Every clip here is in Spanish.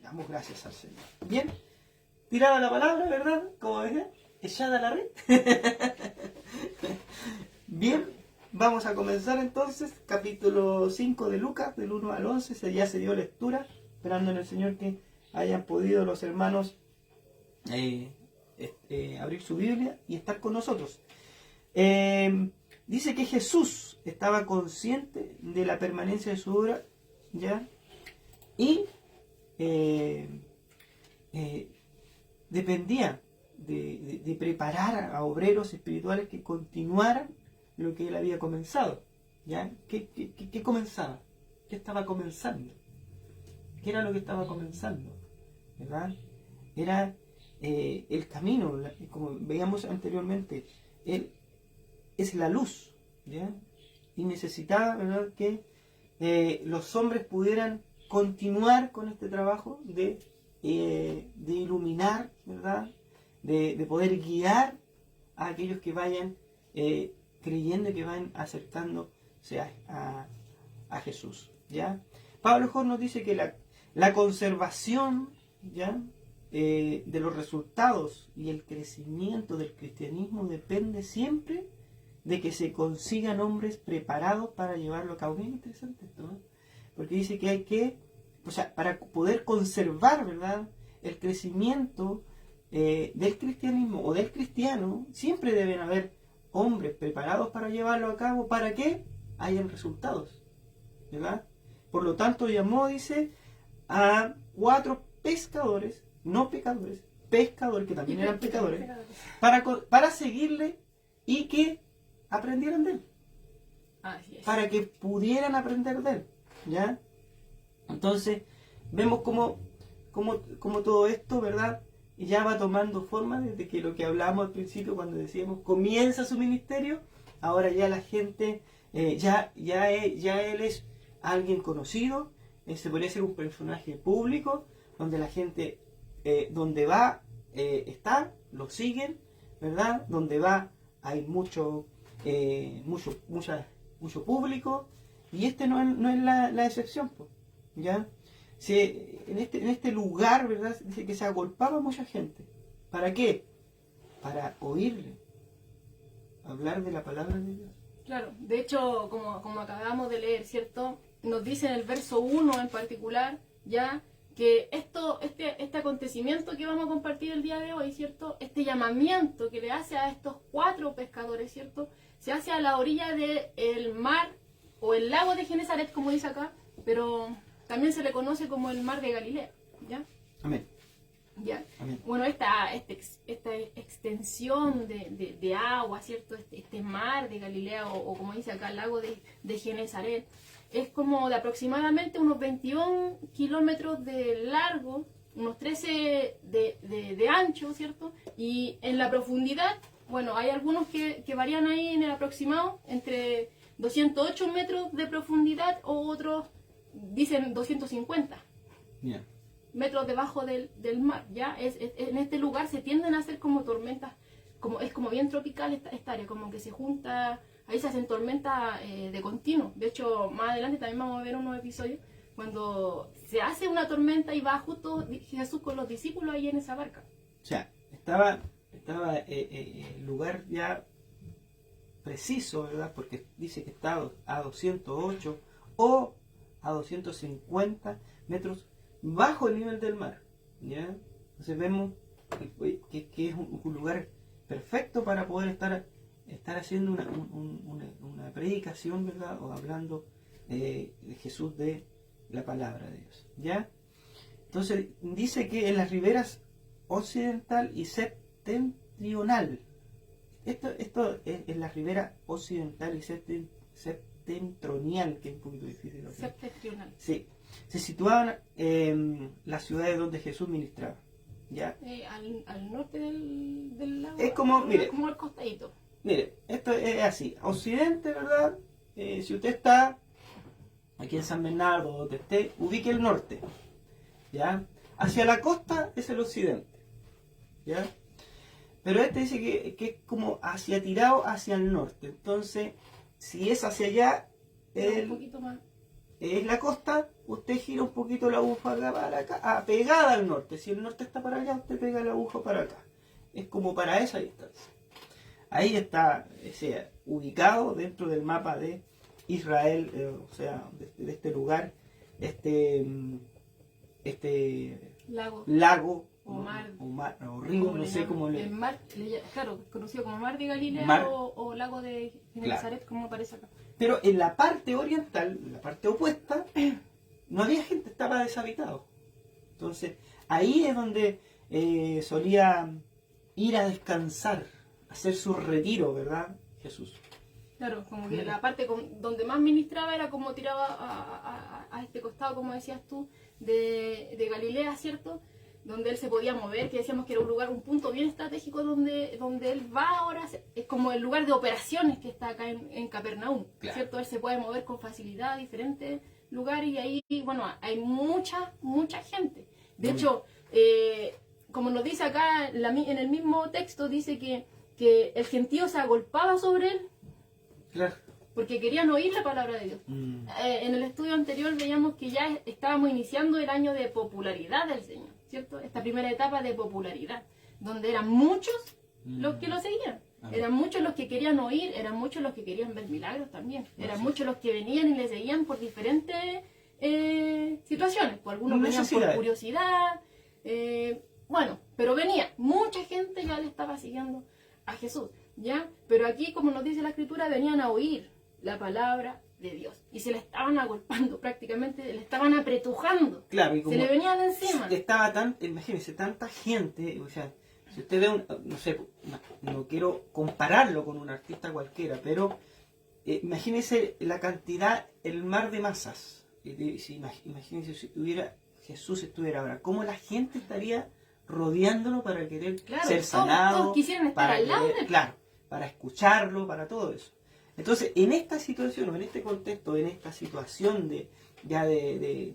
Damos gracias al Señor. Bien, tirada la palabra, ¿verdad? Como ves, echada la red. Bien, vamos a comenzar entonces, capítulo 5 de Lucas, del 1 al 11, ya se dio lectura, esperando en el Señor que hayan podido los hermanos abrir su Biblia y estar con nosotros. Dice que Jesús estaba consciente de la permanencia de su obra, ¿ya? Y dependía de preparar a obreros espirituales que continuaran lo que él había comenzado, ¿ya? ¿Qué comenzaba? ¿Qué estaba comenzando? ¿Qué era lo que estaba comenzando? ¿Verdad? Era el camino, como veíamos anteriormente, él es la luz, ¿ya? Y necesitaba, ¿verdad?, que los hombres pudieran continuar con este trabajo de iluminar, ¿verdad?, de poder guiar a aquellos que vayan creyendo y que vayan acercándose a Jesús, ¿ya? Pablo Jor nos dice que la conservación, ¿ya?, de los resultados y el crecimiento del cristianismo depende siempre de que se consigan hombres preparados para llevarlo a cabo. Bien interesante esto, ¿no? Porque dice que hay que, o sea, para poder conservar, ¿verdad?, el crecimiento del cristianismo o del cristiano, siempre deben haber hombres preparados para llevarlo a cabo, para que hayan resultados, ¿verdad? Por lo tanto llamó, dice, a 4 pescadores, no pecadores, pescadores que también eran pecadores, para seguirle y que aprendieran de él. Para que pudieran aprender de él, ¿ya? Entonces, vemos cómo todo esto, ¿verdad?, ya va tomando forma desde que lo que hablábamos al principio cuando decíamos comienza su ministerio. Ahora ya la gente, ya él es alguien conocido, se podría ser un personaje público, donde la gente, donde va, está, lo siguen, ¿verdad? Donde va hay mucho público, y este no es la excepción, ¿ya? En este lugar, ¿verdad?, dice que se agolpaba mucha gente. ¿Para qué? Para oírle hablar de la palabra de Dios. Claro, de hecho, como acabamos de leer, ¿cierto? Nos dice en el verso 1 en particular, ya, que este acontecimiento que vamos a compartir el día de hoy, ¿cierto? Este llamamiento que le hace a estos 4 pescadores, ¿cierto?, se hace a la orilla del mar o el lago de Genesaret, como dice acá, pero también se le conoce como el mar de Galilea, ¿ya? Amén. ¿Ya? Amén. Bueno, esta extensión de agua, ¿cierto? Este mar de Galilea, o como dice acá, el lago de Genesaret, es como de aproximadamente unos 21 kilómetros de largo, unos 13 de ancho, ¿cierto? Y en la profundidad, bueno, hay algunos que varían ahí en el aproximado, entre 208 metros de profundidad, o otros dicen 250. Yeah. Metros debajo del mar, ¿ya? En este lugar se tienden a hacer como tormentas, es como bien tropical esta área, como que se junta, ahí se hacen tormentas de continuo. De hecho, más adelante también vamos a ver unos episodios cuando se hace una tormenta y va justo Jesús con los discípulos ahí en esa barca. O sea, estaba el lugar ya preciso, ¿verdad? Porque dice que está a 208 o a 250 metros bajo el nivel del mar, ¿ya? Entonces vemos que es un lugar perfecto para poder estar haciendo una predicación, ¿verdad?, o hablando de Jesús, de la palabra de Dios, ¿ya? Entonces dice que en las riberas occidental y septentrional, esto es en la ribera occidental y septentrional, que es un poquito difícil. Septentrional. Sí. Se situaban las ciudades donde Jesús ministraba, ¿ya? Al norte del lago. Es como, mire, como al costadito. Mire, esto es así. Occidente, ¿verdad? Si usted está aquí en San Bernardo, donde esté, ubique el norte, ¿ya? Hacia la costa es el occidente, ¿ya? Pero este dice que es como tirado hacia el norte. Entonces, si es hacia allá, un poquito más. es la costa, usted gira un poquito la aguja para acá, pegada al norte. Si el norte está para allá, usted pega la aguja para acá. Es como para esa distancia. Ahí está ubicado dentro del mapa de Israel, o sea, de este lugar, este lago o río, no sé cómo le... El mar, claro, conocido como Mar de Galilea o Lago de Genesaret, como aparece acá. Pero en la parte oriental, en la parte opuesta, no había gente, estaba deshabitado. Entonces, ahí es donde solía ir a descansar, hacer su retiro, ¿verdad, Jesús? Claro, como que la parte donde más ministraba era como tiraba a este costado, como decías tú, de Galilea, ¿cierto? Donde él se podía mover, que decíamos que era un lugar, un punto bien estratégico donde él va ahora, es como el lugar de operaciones que está acá en Capernaum, claro. ¿Cierto? Él se puede mover con facilidad a diferentes lugares y ahí, bueno, hay mucha gente. De hecho, como nos dice acá en el mismo texto, dice que el gentío se agolpaba sobre él. Claro. Porque querían oír la palabra de Dios. En el estudio anterior veíamos que ya estábamos iniciando el año de popularidad del Señor, ¿cierto? Esta primera etapa de popularidad, donde eran muchos los que lo seguían. Eran muchos los que querían oír, eran muchos los que querían ver milagros también. Eran muchos los que venían y le seguían por diferentes situaciones. Por algunos venían por curiosidad. Bueno, pero venía. Mucha gente ya le estaba siguiendo a Jesús, ¿ya? Pero aquí, como nos dice la Escritura, venían a oír la palabra de Dios. Y se le estaban agolpando prácticamente, le estaban apretujando. Claro, y como se le venían encima. Estaba imagínense, tanta gente, o sea, si usted ve no sé, no quiero compararlo con un artista cualquiera, pero imagínense la cantidad, el mar de masas. Imagínense si Jesús estuviera ahora, cómo la gente estaría rodeándolo para querer ser sanado, todos quisieran estar al lado de él. Claro, para escucharlo, para todo eso. Entonces, en esta situación, o en este contexto, en esta situación de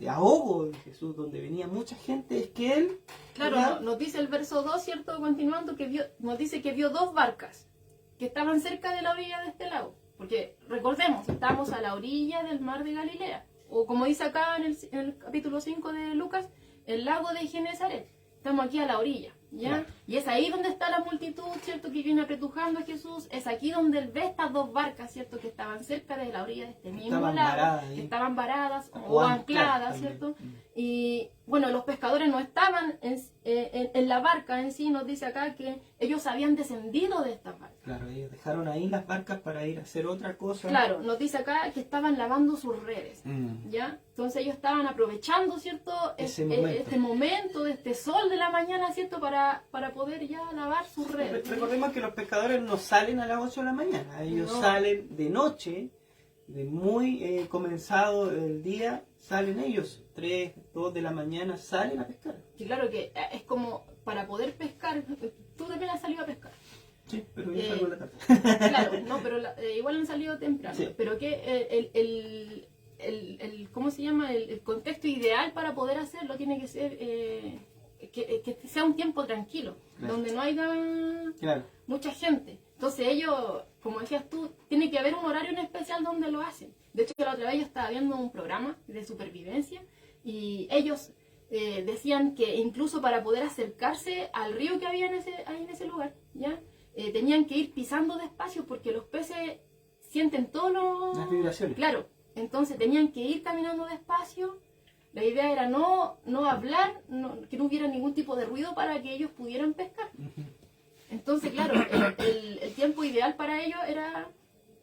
ahogo de Jesús, donde venía mucha gente, es que él... Claro, nos dice el verso 2, ¿cierto? Continuando, nos dice que vio dos barcas que estaban cerca de la orilla de este lago. Porque, recordemos, estamos a la orilla del mar de Galilea. O como dice acá en el capítulo 5 de Lucas, el lago de Genesaret. Estamos aquí a la orilla, ¿ya? Claro. Y es ahí donde está la multitud, ¿cierto? Que viene apretujando a Jesús. Es aquí donde él ve estas dos barcas, ¿cierto? Que estaban cerca de la orilla de este mismo lago. Que estaban varadas o ancladas, ¿cierto? Y bueno, los pescadores no estaban en la barca en sí. Nos dice acá que ellos habían descendido de estas barcas. Claro, ellos dejaron ahí las barcas para ir a hacer otra cosa. Claro, nos dice acá que estaban lavando sus redes, ¿ya? Entonces ellos estaban aprovechando, ¿cierto? Este momento de este sol de la mañana, ¿cierto? Para poder ya lavar sus redes. Recordemos que los pescadores no salen a las 8 de la mañana, ellos salen de noche, de muy comenzado el día, salen ellos, 3, 2 de la mañana, salen a pescar. Y claro que es como para poder pescar, tú también has salido a pescar. Sí, pero yo salgo en la tarde. Claro, no, pero igual han salido temprano. Sí. Pero que ¿cómo se llama? El contexto ideal para poder hacerlo tiene que ser que sea un tiempo tranquilo, claro. Donde no haya mucha gente. Entonces ellos, como decías tú, tiene que haber un horario en especial donde lo hacen. De hecho, la otra vez yo estaba viendo un programa de supervivencia y ellos decían que incluso para poder acercarse al río que había ahí en ese lugar, ¿ya? Tenían que ir pisando despacio porque los peces sienten todas las vibraciones. Claro, entonces tenían que ir caminando despacio. La idea era no hablar, que no hubiera ningún tipo de ruido para que ellos pudieran pescar. Entonces, claro, el tiempo ideal para ellos era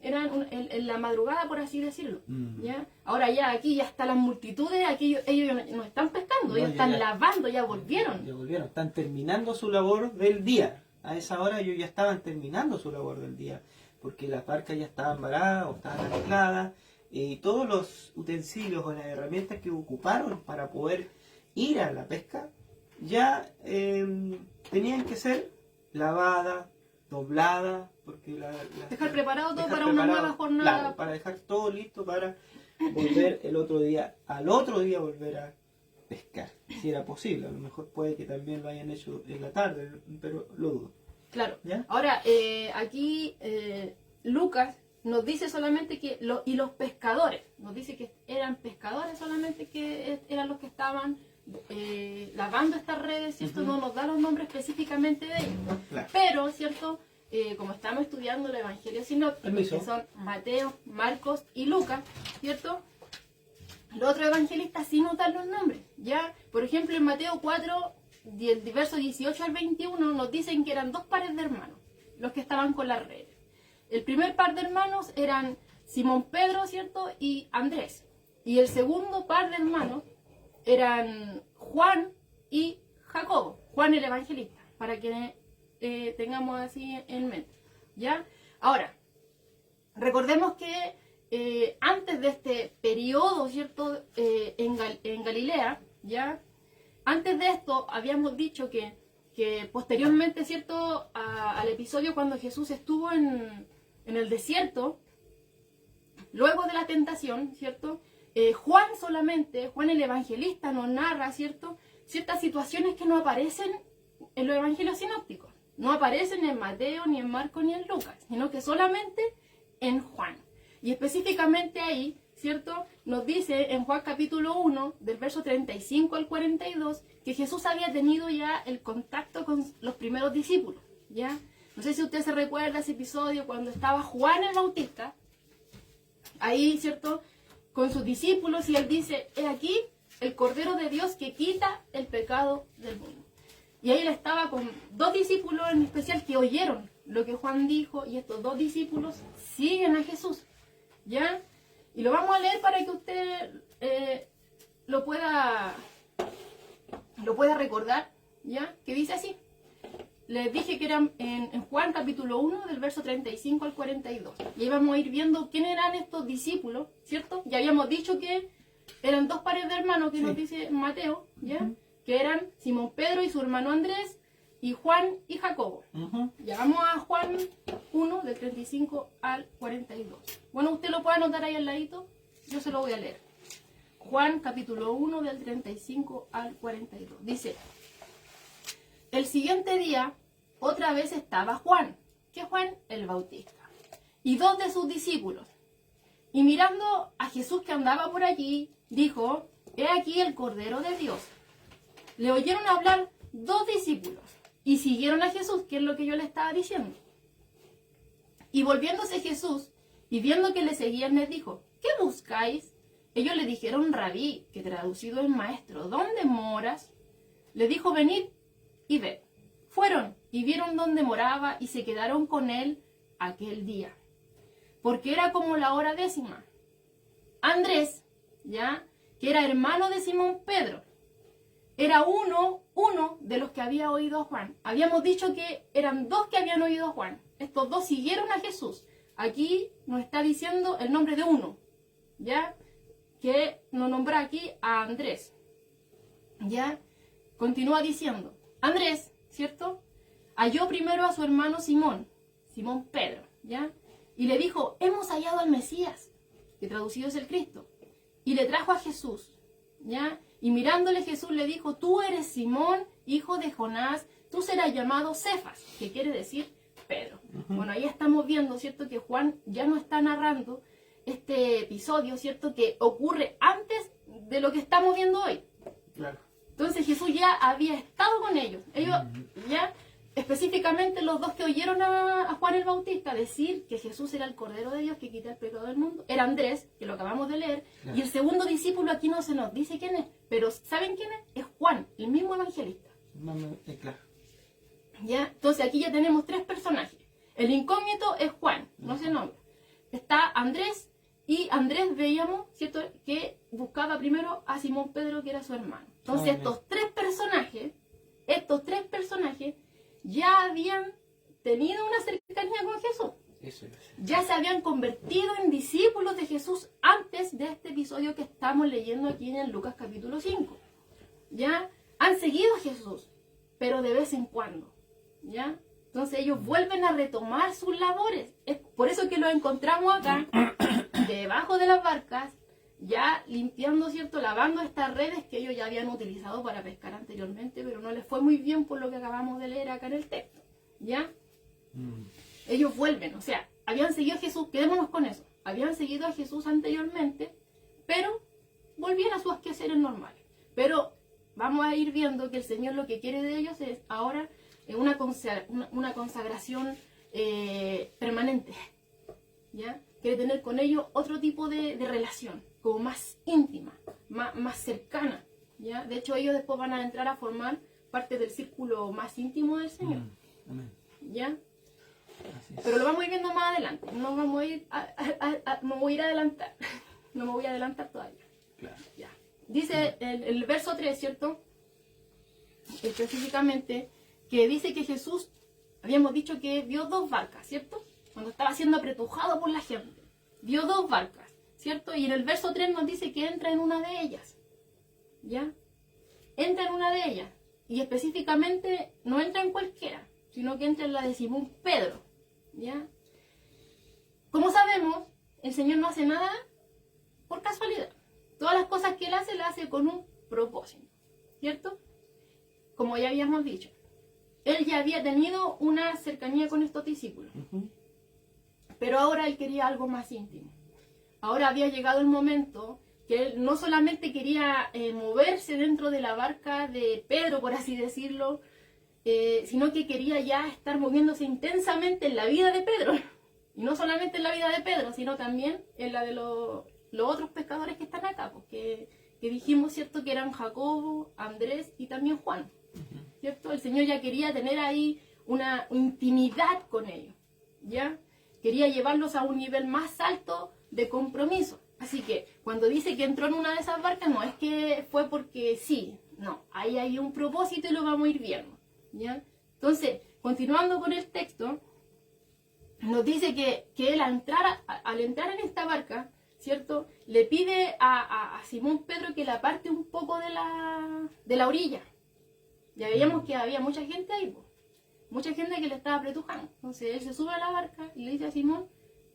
en la madrugada, por así decirlo. ¿Ya? Ahora ya aquí ya están las multitudes, aquí ellos no están pescando, ellos están lavando, ya volvieron. Ya volvieron, están terminando su labor del día. A esa hora ellos ya estaban terminando su labor del día, porque las barcas ya estaban varadas o estaban ancladas, y todos los utensilios o las herramientas que ocuparon para poder ir a la pesca ya tenían que ser lavadas, dobladas, porque dejar preparado todo para una nueva jornada. Claro, para dejar todo listo para volver al otro día volver a pescar, si era posible. A lo mejor puede que también lo hayan hecho en la tarde, pero lo dudo. Claro. ¿Ya? Ahora, aquí Lucas nos dice solamente que, y los pescadores, nos dice que eran pescadores solamente que eran los que estaban lavando estas redes, ¿cierto? No nos da los nombres específicamente de ellos. Claro. Pero, ¿cierto? Como estamos estudiando el Evangelio sinóptico, Permiso. que son Mateo, Marcos y Lucas, ¿cierto? Los otros evangelistas sí nos dan los nombres, ¿ya? Por ejemplo, en Mateo 4, del verso 18 al 21, nos dicen que eran 2 pares de hermanos, los que estaban con las redes. El primer par de hermanos eran Simón Pedro, ¿cierto? Y Andrés. Y el segundo par de hermanos eran Juan y Jacobo, Juan el evangelista, para que tengamos así en mente, ¿ya? Ahora, recordemos que antes de este periodo, ¿cierto? En Galilea, ¿ya? Antes de esto habíamos dicho que posteriormente, ¿cierto? Al episodio cuando Jesús estuvo en el desierto, luego de la tentación, ¿cierto? Juan el evangelista nos narra, ¿cierto? Ciertas situaciones que no aparecen en los evangelios sinópticos. No aparecen en Mateo, ni en Marcos, ni en Lucas, sino que solamente en Juan. Y específicamente ahí, ¿cierto? Nos dice en Juan capítulo 1, del verso 35 al 42, que Jesús había tenido ya el contacto con los primeros discípulos, ¿ya? No sé si usted se recuerda ese episodio cuando estaba Juan el Bautista, ahí, ¿cierto? Con sus discípulos, y él dice, he aquí el Cordero de Dios que quita el pecado del mundo. Y ahí él estaba con 2 discípulos en especial que oyeron lo que Juan dijo, y estos 2 discípulos siguen a Jesús, ¿ya? Y lo vamos a leer para que usted lo pueda recordar, ¿ya? Que dice así. Les dije que eran en Juan capítulo 1, del verso 35 al 42. Y ahí vamos a ir viendo quién eran estos discípulos, ¿cierto? Ya habíamos dicho que eran 2 pares de hermanos que nos dice Mateo, ¿ya? Que eran Simón Pedro y su hermano Andrés, y Juan y Jacobo. Ya vamos a Juan 1, del 35 al 42. Bueno, usted lo puede anotar ahí al ladito, yo se lo voy a leer. Juan capítulo 1, del 35 al 42. Dice, el siguiente día, otra vez estaba Juan, que Juan el Bautista, y 2 de sus discípulos. Y mirando a Jesús que andaba por allí, dijo, he aquí el Cordero de Dios. Le oyeron hablar 2 discípulos y siguieron a Jesús, que es lo que yo le estaba diciendo. Y volviéndose Jesús y viendo que le seguían, les dijo, ¿qué buscáis? Ellos le dijeron, Rabí, que traducido es maestro, ¿dónde moras? Le dijo, venid y ved. Fueron y vieron dónde moraba y se quedaron con él aquel día, porque era como la hora 10:00. Andrés, ya, que era hermano de Simón Pedro, era uno de los que había oído a Juan. Habíamos dicho que eran 2 que habían oído a Juan. Estos 2 siguieron a Jesús. Aquí nos está diciendo el nombre de uno, ya, que nos nombra aquí a Andrés. Ya, continúa diciendo, Andrés, ¿cierto? Halló primero a su hermano Simón Pedro, ¿ya? Y le dijo, hemos hallado al Mesías, que traducido es el Cristo. Y le trajo a Jesús, ¿ya? Y mirándole Jesús le dijo, tú eres Simón, hijo de Jonás, tú serás llamado Cefas, que quiere decir Pedro. Bueno, ahí estamos viendo, ¿cierto? Que Juan ya no está narrando este episodio, ¿cierto? Que ocurre antes de lo que estamos viendo hoy. Claro. Entonces Jesús ya había estado con ellos. Ellos ya, específicamente los 2 que oyeron a Juan el Bautista decir que Jesús era el Cordero de Dios que quita el pecado del mundo, era Andrés, que lo acabamos de leer, claro. Y el segundo discípulo aquí no se nos dice quién es, pero ¿saben quién es? Es Juan, el mismo evangelista. Claro. ¿Ya? Entonces aquí ya tenemos 3 personajes. El incógnito es Juan, no se nombra. Está Andrés, y Andrés veíamos, ¿cierto?, que buscaba primero a Simón Pedro, que era su hermano. Entonces estos 3 personajes ya habían tenido una cercanía con Jesús. Eso es. Ya se habían convertido en discípulos de Jesús antes de este episodio que estamos leyendo aquí en el Lucas capítulo 5. Ya han seguido a Jesús, pero de vez en cuando. ¿Ya? Entonces ellos vuelven a retomar sus labores. Es por eso que los encontramos acá, debajo de las barcas, ya limpiando, ¿cierto? Lavando estas redes que ellos ya habían utilizado para pescar anteriormente, pero no les fue muy bien por lo que acabamos de leer acá en el texto. ¿Ya? Ellos vuelven, o sea, habían seguido a Jesús, quedémonos con eso, habían seguido a Jesús anteriormente, pero volvían a sus quehaceres normales. Pero vamos a ir viendo que el Señor lo que quiere de ellos es ahora una consagración permanente, ¿ya? Quiere tener con ellos otro tipo de relación, como más íntima, más cercana, ¿ya? De hecho, ellos después van a entrar a formar parte del círculo más íntimo del Señor, ¿ya? Pero lo vamos a ir viendo más adelante, no vamos a ir no voy a ir a adelantar, no me voy a adelantar todavía. Claro. Ya. Dice el verso 3, ¿cierto? Específicamente, que dice que Jesús, habíamos dicho que vio 2 barcas, ¿cierto? Cuando estaba siendo apretujado por la gente. Vio 2 barcas, ¿cierto? Y en el verso 3 nos dice que entra en una de ellas, ¿ya? Entra en una de ellas. Y específicamente no entra en cualquiera, sino que entra en la de Simón Pedro, ¿ya? Como sabemos, el Señor no hace nada por casualidad. Todas las cosas que Él hace, las hace con un propósito, ¿cierto? Como ya habíamos dicho, Él ya había tenido una cercanía con estos discípulos, pero ahora Él quería algo más íntimo. Ahora había llegado el momento que Él no solamente quería moverse dentro de la barca de Pedro, por así decirlo, sino que quería ya estar moviéndose intensamente en la vida de Pedro. Y no solamente en la vida de Pedro, sino también en la de los otros pescadores que están acá, porque que dijimos, ¿cierto?, que eran Jacobo, Andrés y también Juan, ¿cierto? El Señor ya quería tener ahí una intimidad con ellos, ¿ya? Quería llevarlos a un nivel más alto de compromiso. Así que cuando dice que entró en una de esas barcas, no es que fue porque sí, no, ahí hay un propósito y lo vamos a ir viendo, ¿ya? Entonces, continuando con el texto, nos dice que él al entrar en esta barca, ¿cierto?, le pide a Simón Pedro que la aparte un poco de la orilla. Ya veíamos que había mucha gente ahí, mucha gente que le estaba apretujando. Entonces él se sube a la barca y le dice a Simón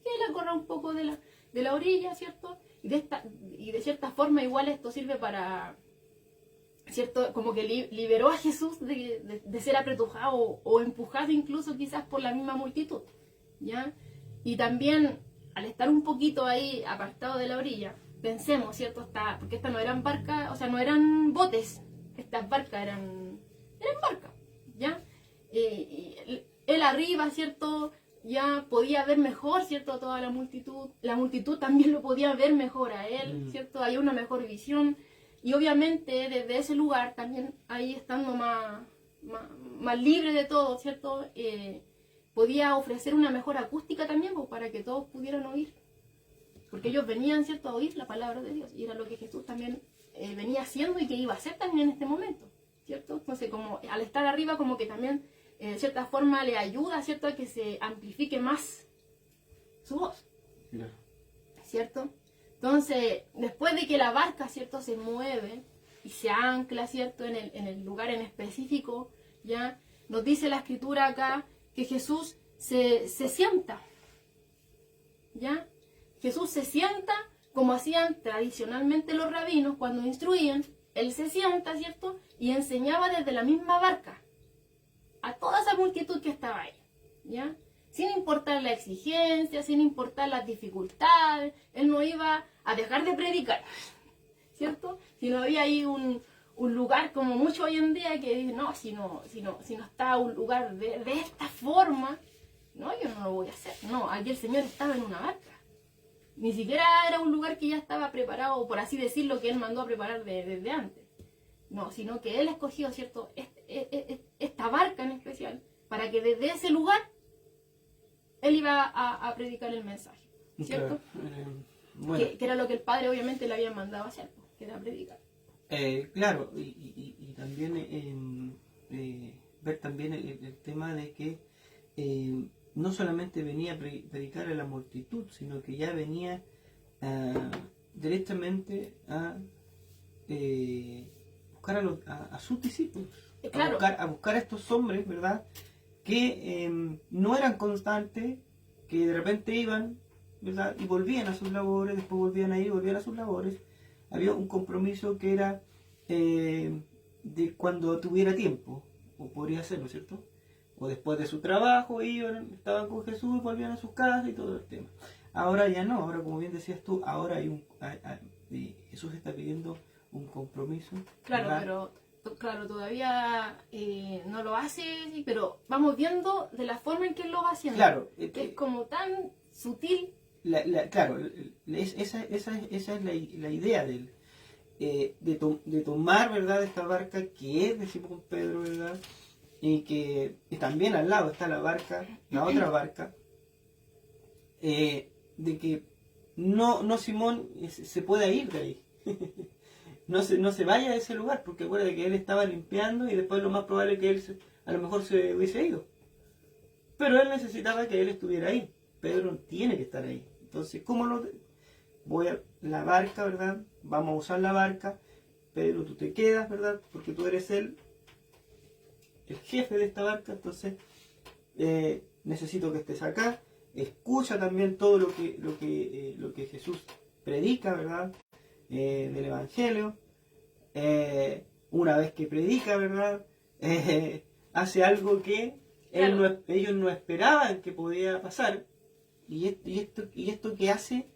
que la corra un poco de la orilla, ¿cierto? Y de cierta forma igual esto sirve para, ¿cierto?, como que liberó a Jesús de ser apretujado o empujado incluso quizás por la misma multitud, ¿ya? Y también al estar un poquito ahí apartado de la orilla, pensemos, ¿cierto? Porque estas no eran barcas, o sea, no eran botes, estas barcas eran barcas, ¿ya? Él arriba, ¿cierto?, ya podía ver mejor, ¿cierto?, toda la multitud también lo podía ver mejor a él, ¿cierto? Hay una mejor visión, y obviamente desde ese lugar también, ahí estando más libre de todo, ¿cierto?, podía ofrecer una mejor acústica también, pues, para que todos pudieran oír. Porque ellos venían, ¿cierto?, a oír la palabra de Dios. Y era lo que Jesús también venía haciendo y que iba a hacer también en este momento, ¿cierto? Entonces, como al estar arriba, como que también, de cierta forma, le ayuda, ¿cierto?, a que se amplifique más su voz, ¿cierto? Entonces, después de que la barca, ¿cierto?, se mueve y se ancla, ¿cierto?, en el lugar en específico, ya nos dice la Escritura acá que Jesús se sienta, ¿ya? Jesús se sienta como hacían tradicionalmente los rabinos cuando instruían. Él se sienta, ¿cierto?, y enseñaba desde la misma barca a toda esa multitud que estaba ahí, ¿ya? Sin importar la exigencia, sin importar las dificultades, él no iba a dejar de predicar, ¿cierto? Si no había ahí un lugar como mucho hoy en día que dice, no, si no está un lugar de esta forma, no, yo no lo voy a hacer. No, aquí el Señor estaba en una barca. Ni siquiera era un lugar que ya estaba preparado, por así decirlo, que Él mandó a preparar desde antes. No, sino que Él escogió, ¿cierto?, esta barca en especial, para que desde ese lugar Él iba a predicar el mensaje, ¿cierto? Bueno. Que era lo que el Padre obviamente le había mandado a hacer, que era predicar. Claro, y también ver también el tema de que no solamente venía a predicar a la multitud, sino que ya venía directamente a buscar a sus discípulos, claro, a buscar a estos hombres, ¿verdad?, que no eran constantes, que de repente iban, ¿verdad?, y volvían a sus labores, después volvían a ir, volvían a sus labores. Había un compromiso que era de cuando tuviera tiempo, o podría hacerlo, ¿cierto? o después de su trabajo, iban, estaban con Jesús, volvían a sus casas y todo el tema. Ahora ya no, ahora como bien decías tú, ahora Jesús está pidiendo un compromiso. Claro, ¿verdad? pero claro, todavía no lo hace, sí, pero vamos viendo de la forma en que él lo va haciendo. Claro, que es como tan sutil. claro, esa es la idea de él. De tomar, ¿verdad?, esta barca que es de Simón Pedro, ¿verdad? Y también al lado está la otra barca, de que no Simón se pueda ir de ahí. no se vaya de ese lugar, porque acuérdate que él estaba limpiando y después lo más probable es que él a lo mejor se hubiese ido. Pero él necesitaba que él estuviera ahí. Pedro tiene que estar ahí. Entonces, voy a la barca, ¿verdad? Vamos a usar la barca. Pedro, tú te quedas, ¿verdad? Porque tú eres el jefe de esta barca. Entonces, necesito que estés acá. Escucha también todo lo que Jesús predica, ¿verdad? Del Evangelio. Una vez que predica, ¿verdad? Hace algo que Claro. ellos no esperaban que podía pasar. Y esto que hace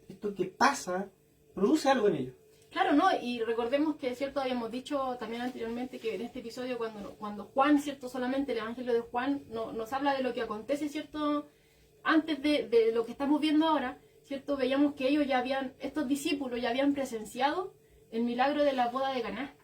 esto que pasa, produce algo en ellos. Claro, ¿no? Y recordemos que, ¿cierto? Habíamos dicho también anteriormente que en este episodio cuando Juan, ¿cierto? Solamente el Evangelio de Juan nos habla de lo que acontece, ¿cierto? Antes de lo que estamos viendo ahora, ¿cierto? Veíamos que estos discípulos ya habían presenciado el milagro de la boda de Caná.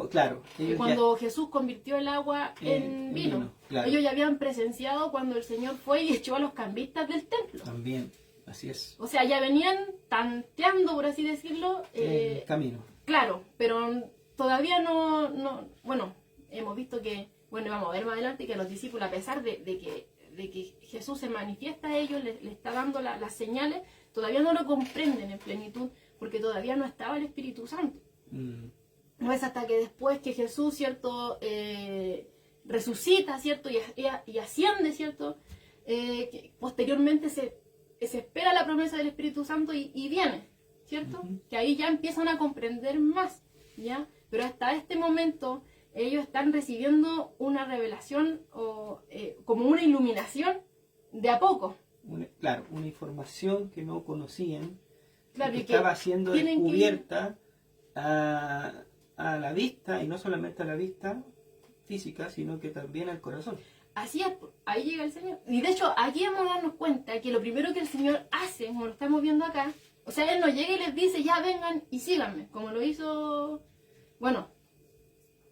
Claro, Cuando Jesús convirtió el agua en vino. Claro. Ellos ya habían presenciado cuando el Señor fue y echó a los cambistas del templo. También, así es. O sea, ya venían tanteando, por así decirlo. El camino. Claro, pero todavía no. Bueno, hemos visto que, bueno, vamos a ver más adelante que los discípulos, a pesar de que Jesús se manifiesta a ellos, le está dando las señales, todavía no lo comprenden en plenitud, porque todavía no estaba el Espíritu Santo. No es hasta que después que Jesús, ¿cierto? Resucita, ¿cierto? Y asciende, ¿cierto? Que posteriormente se espera la promesa del Espíritu Santo y viene, ¿cierto? Que ahí ya empiezan a comprender más, ¿ya? Pero hasta este momento ellos están recibiendo una revelación o como una iluminación de a poco. Claro, una información que no conocían, Claro, que y que estaba siendo tienen que ir- descubierta a la vista, y no solamente a la vista física, sino que también al corazón. Así es, ahí llega el Señor. Y de hecho, aquí vamos a darnos cuenta que lo primero que el Señor hace, como lo estamos viendo acá, o sea, Él nos llega y les dice, ya vengan y síganme, como lo hizo, bueno,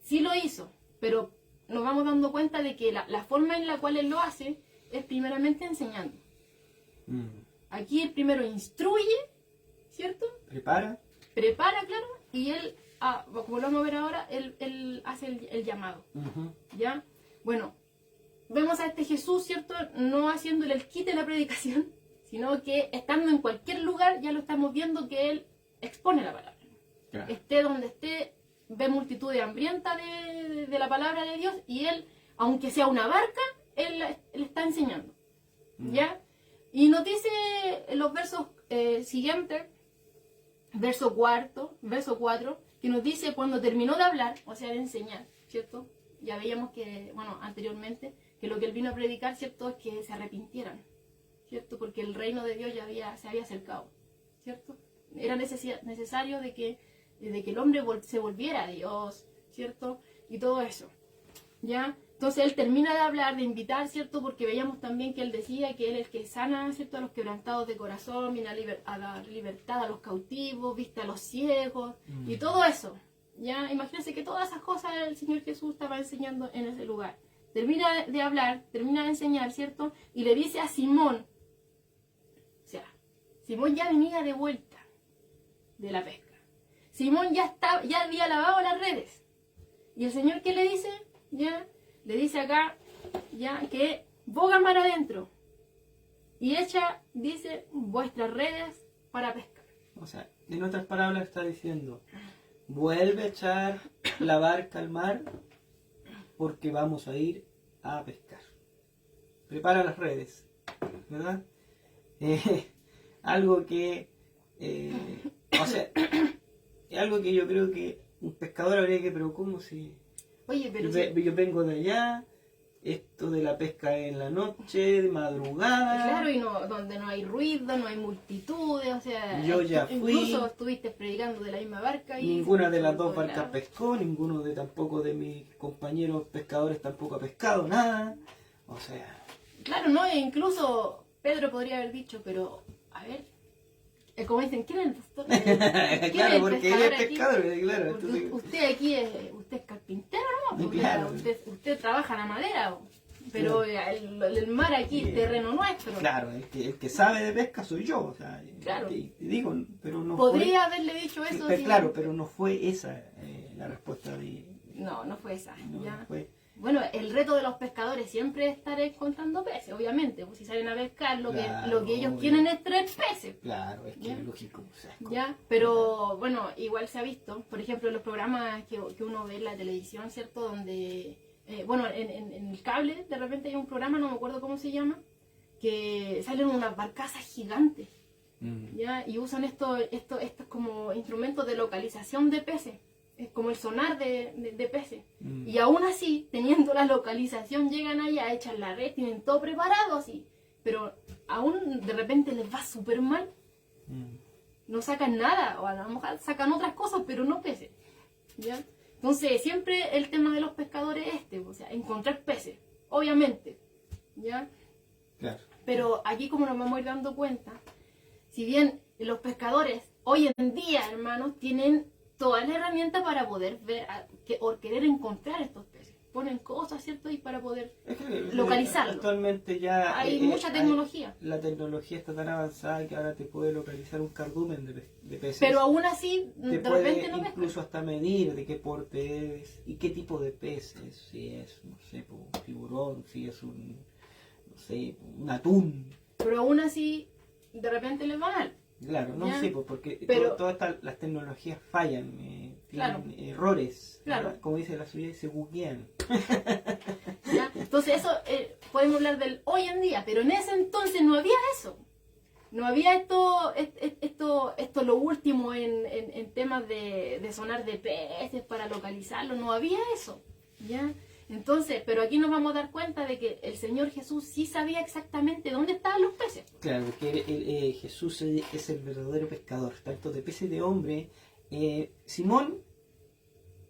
sí lo hizo, pero nos vamos dando cuenta de que la forma en la cual Él lo hace es primeramente enseñando. Aquí Él primero instruye, ¿cierto? Prepara, Claro, y Él, como lo vamos a ver ahora, Él hace el llamado, ¿ya? Bueno, vemos a este Jesús, ¿cierto? No haciéndole el quite a la predicación, sino que estando en cualquier lugar, ya lo estamos viendo que Él expone la palabra. claro. Esté donde esté, ve multitudes hambrientas de la palabra de Dios y Él, aunque sea una barca, Él está enseñando. ¿Ya? Y nos dice en los versos siguientes, verso 4, que nos dice cuando terminó de hablar, o sea, de enseñar, ¿cierto? Ya veíamos que, bueno, anteriormente, que lo que Él vino a predicar, ¿cierto?, es que se arrepintieran, ¿cierto? Porque el reino de Dios ya se había acercado, ¿cierto? Era necesario de que el hombre se volviera a Dios, ¿cierto? Y todo eso, ¿ya? Entonces Él termina de hablar, de invitar, ¿cierto? Porque veíamos también que Él decía que Él es el que sana, ¿cierto?, a los quebrantados de corazón, viene a dar libertad a los cautivos, viste a los ciegos, y todo eso, ¿ya? Imagínense que todas esas cosas el Señor Jesús estaba enseñando en ese lugar. Termina de hablar, termina de enseñar, ¿cierto? Y le dice a Simón, o sea, Simón ya venía de vuelta de la pesca. Simón ya había lavado las redes. Y el Señor, ¿qué le dice? Ya le dice acá, ya, que boga mar adentro. Y echa, dice, vuestras redes para pescar. O sea, en otras palabras está diciendo, vuelve a echar la barca al mar porque vamos a ir a pescar. Prepara las redes, ¿verdad? Algo que, o sea, es algo que yo creo que un pescador habría que, pero ¿cómo si...? Oye, pero Yo vengo de allá, esto de la pesca en la noche, de madrugada. claro, y no, donde no hay ruido, no hay multitudes, o sea, Yo ya fui. incluso estuviste predicando de la misma barca y Ninguna de las dos por barcas lado. pescó, ninguno tampoco de mis compañeros pescadores tampoco ha pescado nada. O sea, Claro, no, e incluso Pedro podría haber dicho, pero a ver, como dicen, ¿quién es el pastor? ¿Quién es claro, el porque él pescador es aquí? pescador, claro. Porque Entonces, usted es carpintero, ¿no? Porque Claro. usted trabaja la madera, pero el mar aquí es terreno nuestro. claro, el que sabe de pesca soy yo. O sea, Claro. te digo, pero no Podría haberle dicho eso. fue. si- Claro, pero no fue esa la respuesta de. No, no fue esa. No, ya. no fue. Bueno, el reto de los pescadores siempre es estar encontrando peces, obviamente. Pues si salen a pescar, lo Claro, que ellos obvio. quieren es traer peces. Claro, es que Ya. es lógico. O sea, es como- ¿Ya? Pero bueno, igual se ha visto, por ejemplo, en los programas que uno ve en la televisión, ¿cierto? Donde, bueno, en el cable de repente hay un programa, no me acuerdo cómo se llama, que salen unas barcazas gigantes, ¿ya? Y usan estos como instrumentos de localización de peces, es como el sonar de peces. Mm. Y aún así, teniendo la localización, llegan allá, echan la red, tienen todo preparado así, pero aún de repente les va súper mal. Mm. No sacan nada, o a lo mejor sacan otras cosas, pero no peces. ¿Ya? Entonces, siempre el tema de los pescadores es o sea, encontrar peces, obviamente. ¿Ya? Claro. Pero aquí, como nos vamos a ir dando cuenta, si bien los pescadores hoy en día, hermanos, tienen todas las herramientas para poder ver o querer encontrar estos peces. Ponen cosas, ¿cierto? Y para poder Es que, localizarlo. Actualmente ya Hay mucha tecnología. la tecnología está tan avanzada que ahora te puede localizar un cardumen de peces. Pero aún así, te de puede repente no pescan. incluso hasta medir de qué porte es y qué tipo de pez es. Si es, no sé, un tiburón, si es no sé, un atún. Pero aún así, de repente les va mal. Claro, no Ya. sé, pues, porque Pero- todas las tecnologías fallan, Claro. tienen errores. Claro. ¿verdad? Como dice la suya, se buguean. ¿Ya? Entonces eso podemos hablar del hoy en día, pero en ese entonces no había eso. No había esto lo último en temas de sonar de peces para localizarlo, no había eso. ¿Ya? Entonces, pero aquí nos vamos a dar cuenta de que el Señor Jesús sí sabía exactamente dónde estaban los peces. Claro, que Jesús es el verdadero pescador, tanto de peces de hombre. Simón,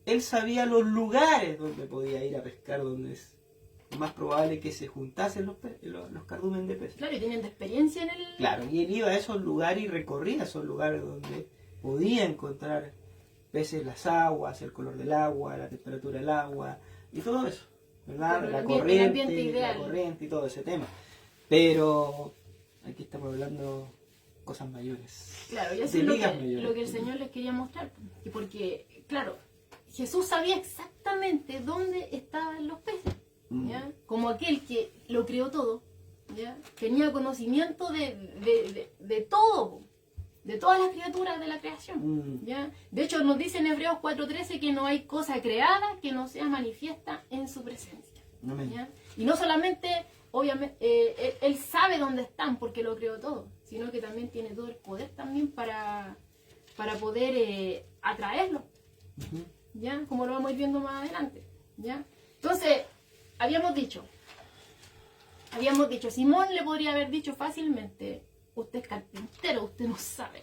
él sabía los lugares donde podía ir a pescar, donde es más probable que se juntasen los cardúmenes de peces. Claro, y teniendo experiencia en el... Claro, y él iba a esos lugares y recorría esos lugares donde podía encontrar peces, las aguas, el color del agua, la temperatura del agua y todo eso, ¿verdad? Pero el La ambiente ideal. corriente y todo ese tema. Pero aquí estamos hablando cosas mayores. Claro, y eso de es ligas mayores. lo que el Señor les quería mostrar. Y porque, claro, Jesús sabía exactamente dónde estaban los peces. ¿Ya? Como aquel que lo creó todo, ¿ya? Tenía conocimiento de todo, de todas las criaturas de la creación. ¿Ya? De hecho, nos dice en Hebreos 4:13 que no hay cosa creada que no sea manifiesta en su presencia. Amén. ¿Ya? Y no solamente, obviamente, él sabe dónde están porque lo creó todo, sino que también tiene todo el poder también para poder atraerlo. Ujú. ¿Ya? Como lo vamos a ir viendo más adelante, ¿ya? Entonces, habíamos dicho, Simón le podría haber dicho fácilmente, usted es carpintero, usted no sabe.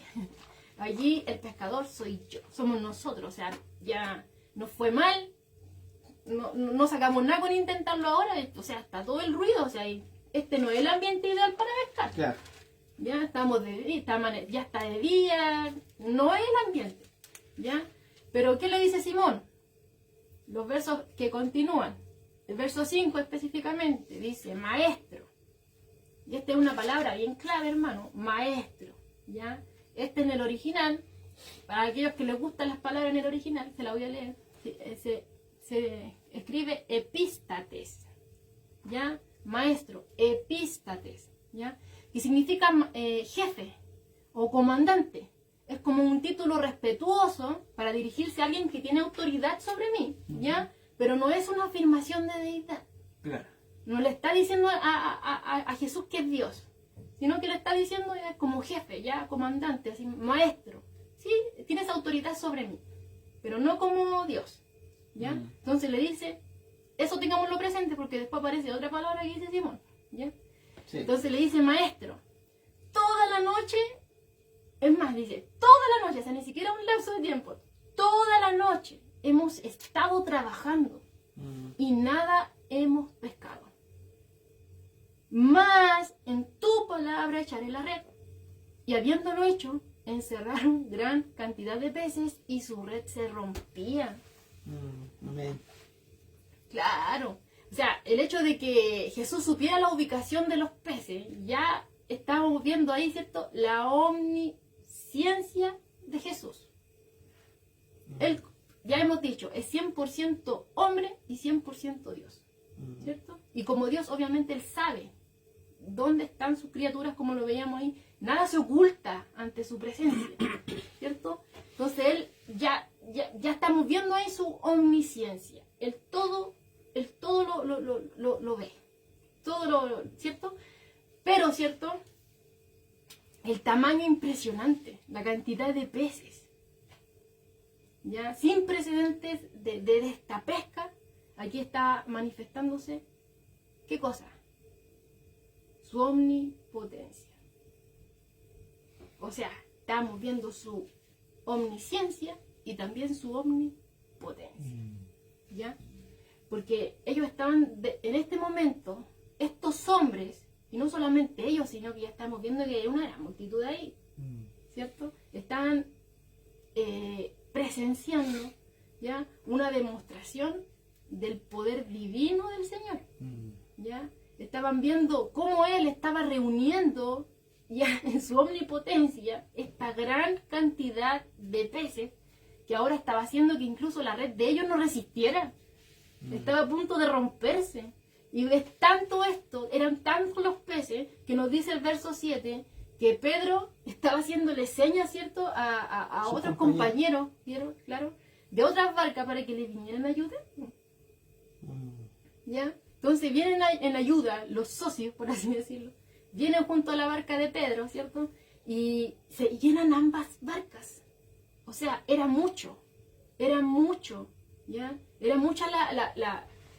Allí el pescador soy yo, somos nosotros, o sea, ya nos fue mal, no sacamos nada con intentarlo ahora, o sea, está todo el ruido, o sea, este no es el ambiente ideal para pescar. Claro. Ya estamos ya está de día, no es el ambiente, ¿ya? Pero ¿qué le dice Simón? Los versos que continúan. El verso 5 específicamente dice maestro. Y esta es una palabra bien clave, hermano, maestro, ¿ya? Este en el original, para aquellos que les gustan las palabras en el original, se la voy a leer, se escribe epístates, ¿ya? Maestro, epístates, ¿ya? Y significa jefe o comandante. Es como un título respetuoso para dirigirse a alguien que tiene autoridad sobre mí, ¿ya? Pero no es una afirmación de deidad. Claro. No le está diciendo a Jesús que es Dios, sino que le está diciendo como jefe, ya comandante, así, maestro. Sí, tienes autoridad sobre mí, pero no como Dios, ¿ya? Entonces le dice, eso tengámoslo presente porque después aparece otra palabra que dice Simón, ¿ya? Sí. Entonces le dice, maestro, toda la noche, es más, dice, toda la noche, o sea, ni siquiera un lapso de tiempo, toda la noche hemos estado trabajando y nada hemos pescado. Mas en tu palabra echaré la red. Y habiéndolo hecho, encerraron gran cantidad de peces y su red se rompía. Amén. Claro. O sea, el hecho de que Jesús supiera la ubicación de los peces, ya estábamos viendo ahí, ¿cierto? La omnisciencia de Jesús. Él, ya hemos dicho, es 100% hombre y 100% Dios, ¿cierto? Y como Dios, obviamente, Él sabe dónde están sus criaturas, como lo veíamos ahí. Nada se oculta ante su presencia, ¿cierto? Entonces, Él ya estamos viendo ahí su omnisciencia. Él todo lo ve. Todo ¿cierto? Pero, ¿cierto? El tamaño impresionante, la cantidad de peces, ya sin precedentes de esta pesca, aquí está manifestándose, ¿qué cosa? Su omnipotencia. O sea, estamos viendo su omnisciencia y también su omnipotencia, ¿ya? Porque ellos estaban, en este momento, estos hombres, y no solamente ellos, sino que ya estamos viendo que hay una gran multitud ahí, ¿cierto? Estaban presenciando, ¿ya? Una demostración del poder divino del Señor, ¿ya? Estaban viendo cómo Él estaba reuniendo ya en su omnipotencia esta gran cantidad de peces que ahora estaba haciendo que incluso la red de ellos no resistiera. Estaba a punto de romperse. Y es tanto esto, eran tantos los peces, que nos dice el verso 7, que Pedro estaba haciéndole señas, ¿cierto?, a otros compañeros, ¿vieron? Claro, de otras barcas para que le vinieran a ayudar. ¿Ya? Entonces vienen en ayuda los socios, por así decirlo, vienen junto a la barca de Pedro, ¿cierto? Y se llenan ambas barcas. O sea, era mucho, ¿ya? Era mucha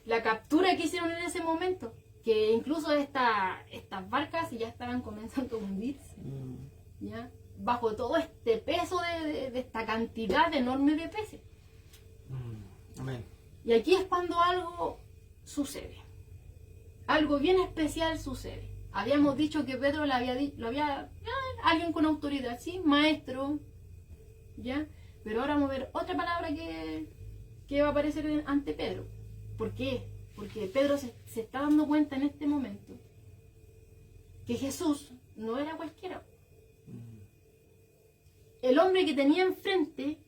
la captura que hicieron en ese momento, que incluso estas barcas ya estaban comenzando a hundirse, ¿ya? Bajo todo este peso de esta cantidad enorme de peces. Amén. Y aquí es cuando algo sucede. Algo bien especial sucede. Habíamos dicho que Pedro lo había alguien con autoridad, ¿sí? Maestro, ¿ya? Pero ahora vamos a ver otra palabra que va a aparecer ante Pedro. ¿Por qué? Porque Pedro se está dando cuenta en este momento que Jesús no era cualquiera. El hombre que tenía enfrente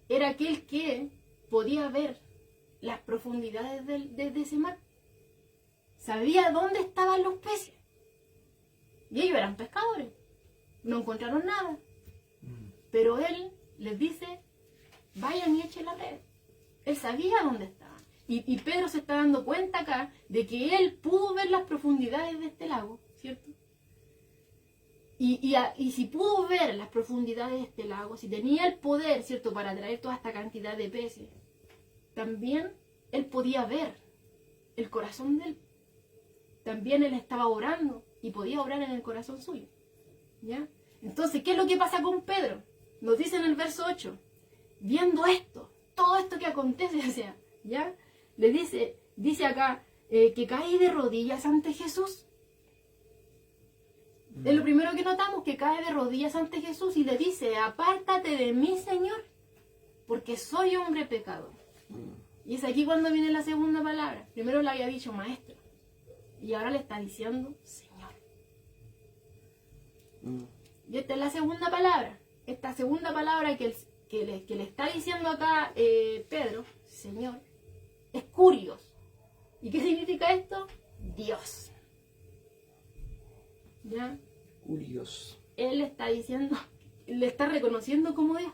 era aquel que podía ver las profundidades de ese mar. Sabía dónde estaban los peces. Y ellos eran pescadores. No encontraron nada. Pero él les dice, vayan y echen la red. Él sabía dónde estaban. Y Pedro se está dando cuenta acá de que él pudo ver las profundidades de este lago, ¿cierto? Y si pudo ver las profundidades de este lago, si tenía el poder, ¿cierto?, para traer toda esta cantidad de peces, también él podía ver el corazón de él. También él estaba orando y podía orar en el corazón suyo, ¿ya? Entonces, ¿qué es lo que pasa con Pedro? Nos dice en el verso 8, viendo esto, todo esto que acontece, o sea, ¿ya? Le dice acá, que cae de rodillas ante Jesús. Es lo primero que notamos, que cae de rodillas ante Jesús y le dice, apártate de mí, Señor, porque soy hombre pecador. Y es aquí cuando viene la segunda palabra. Primero le había dicho maestro, y ahora le está diciendo Señor. Y esta es la segunda palabra. Esta segunda palabra que le está diciendo acá Pedro, Señor, es curios. ¿Y qué significa esto? Dios. ¿Ya? Curios. Él le está diciendo, le está reconociendo como Dios.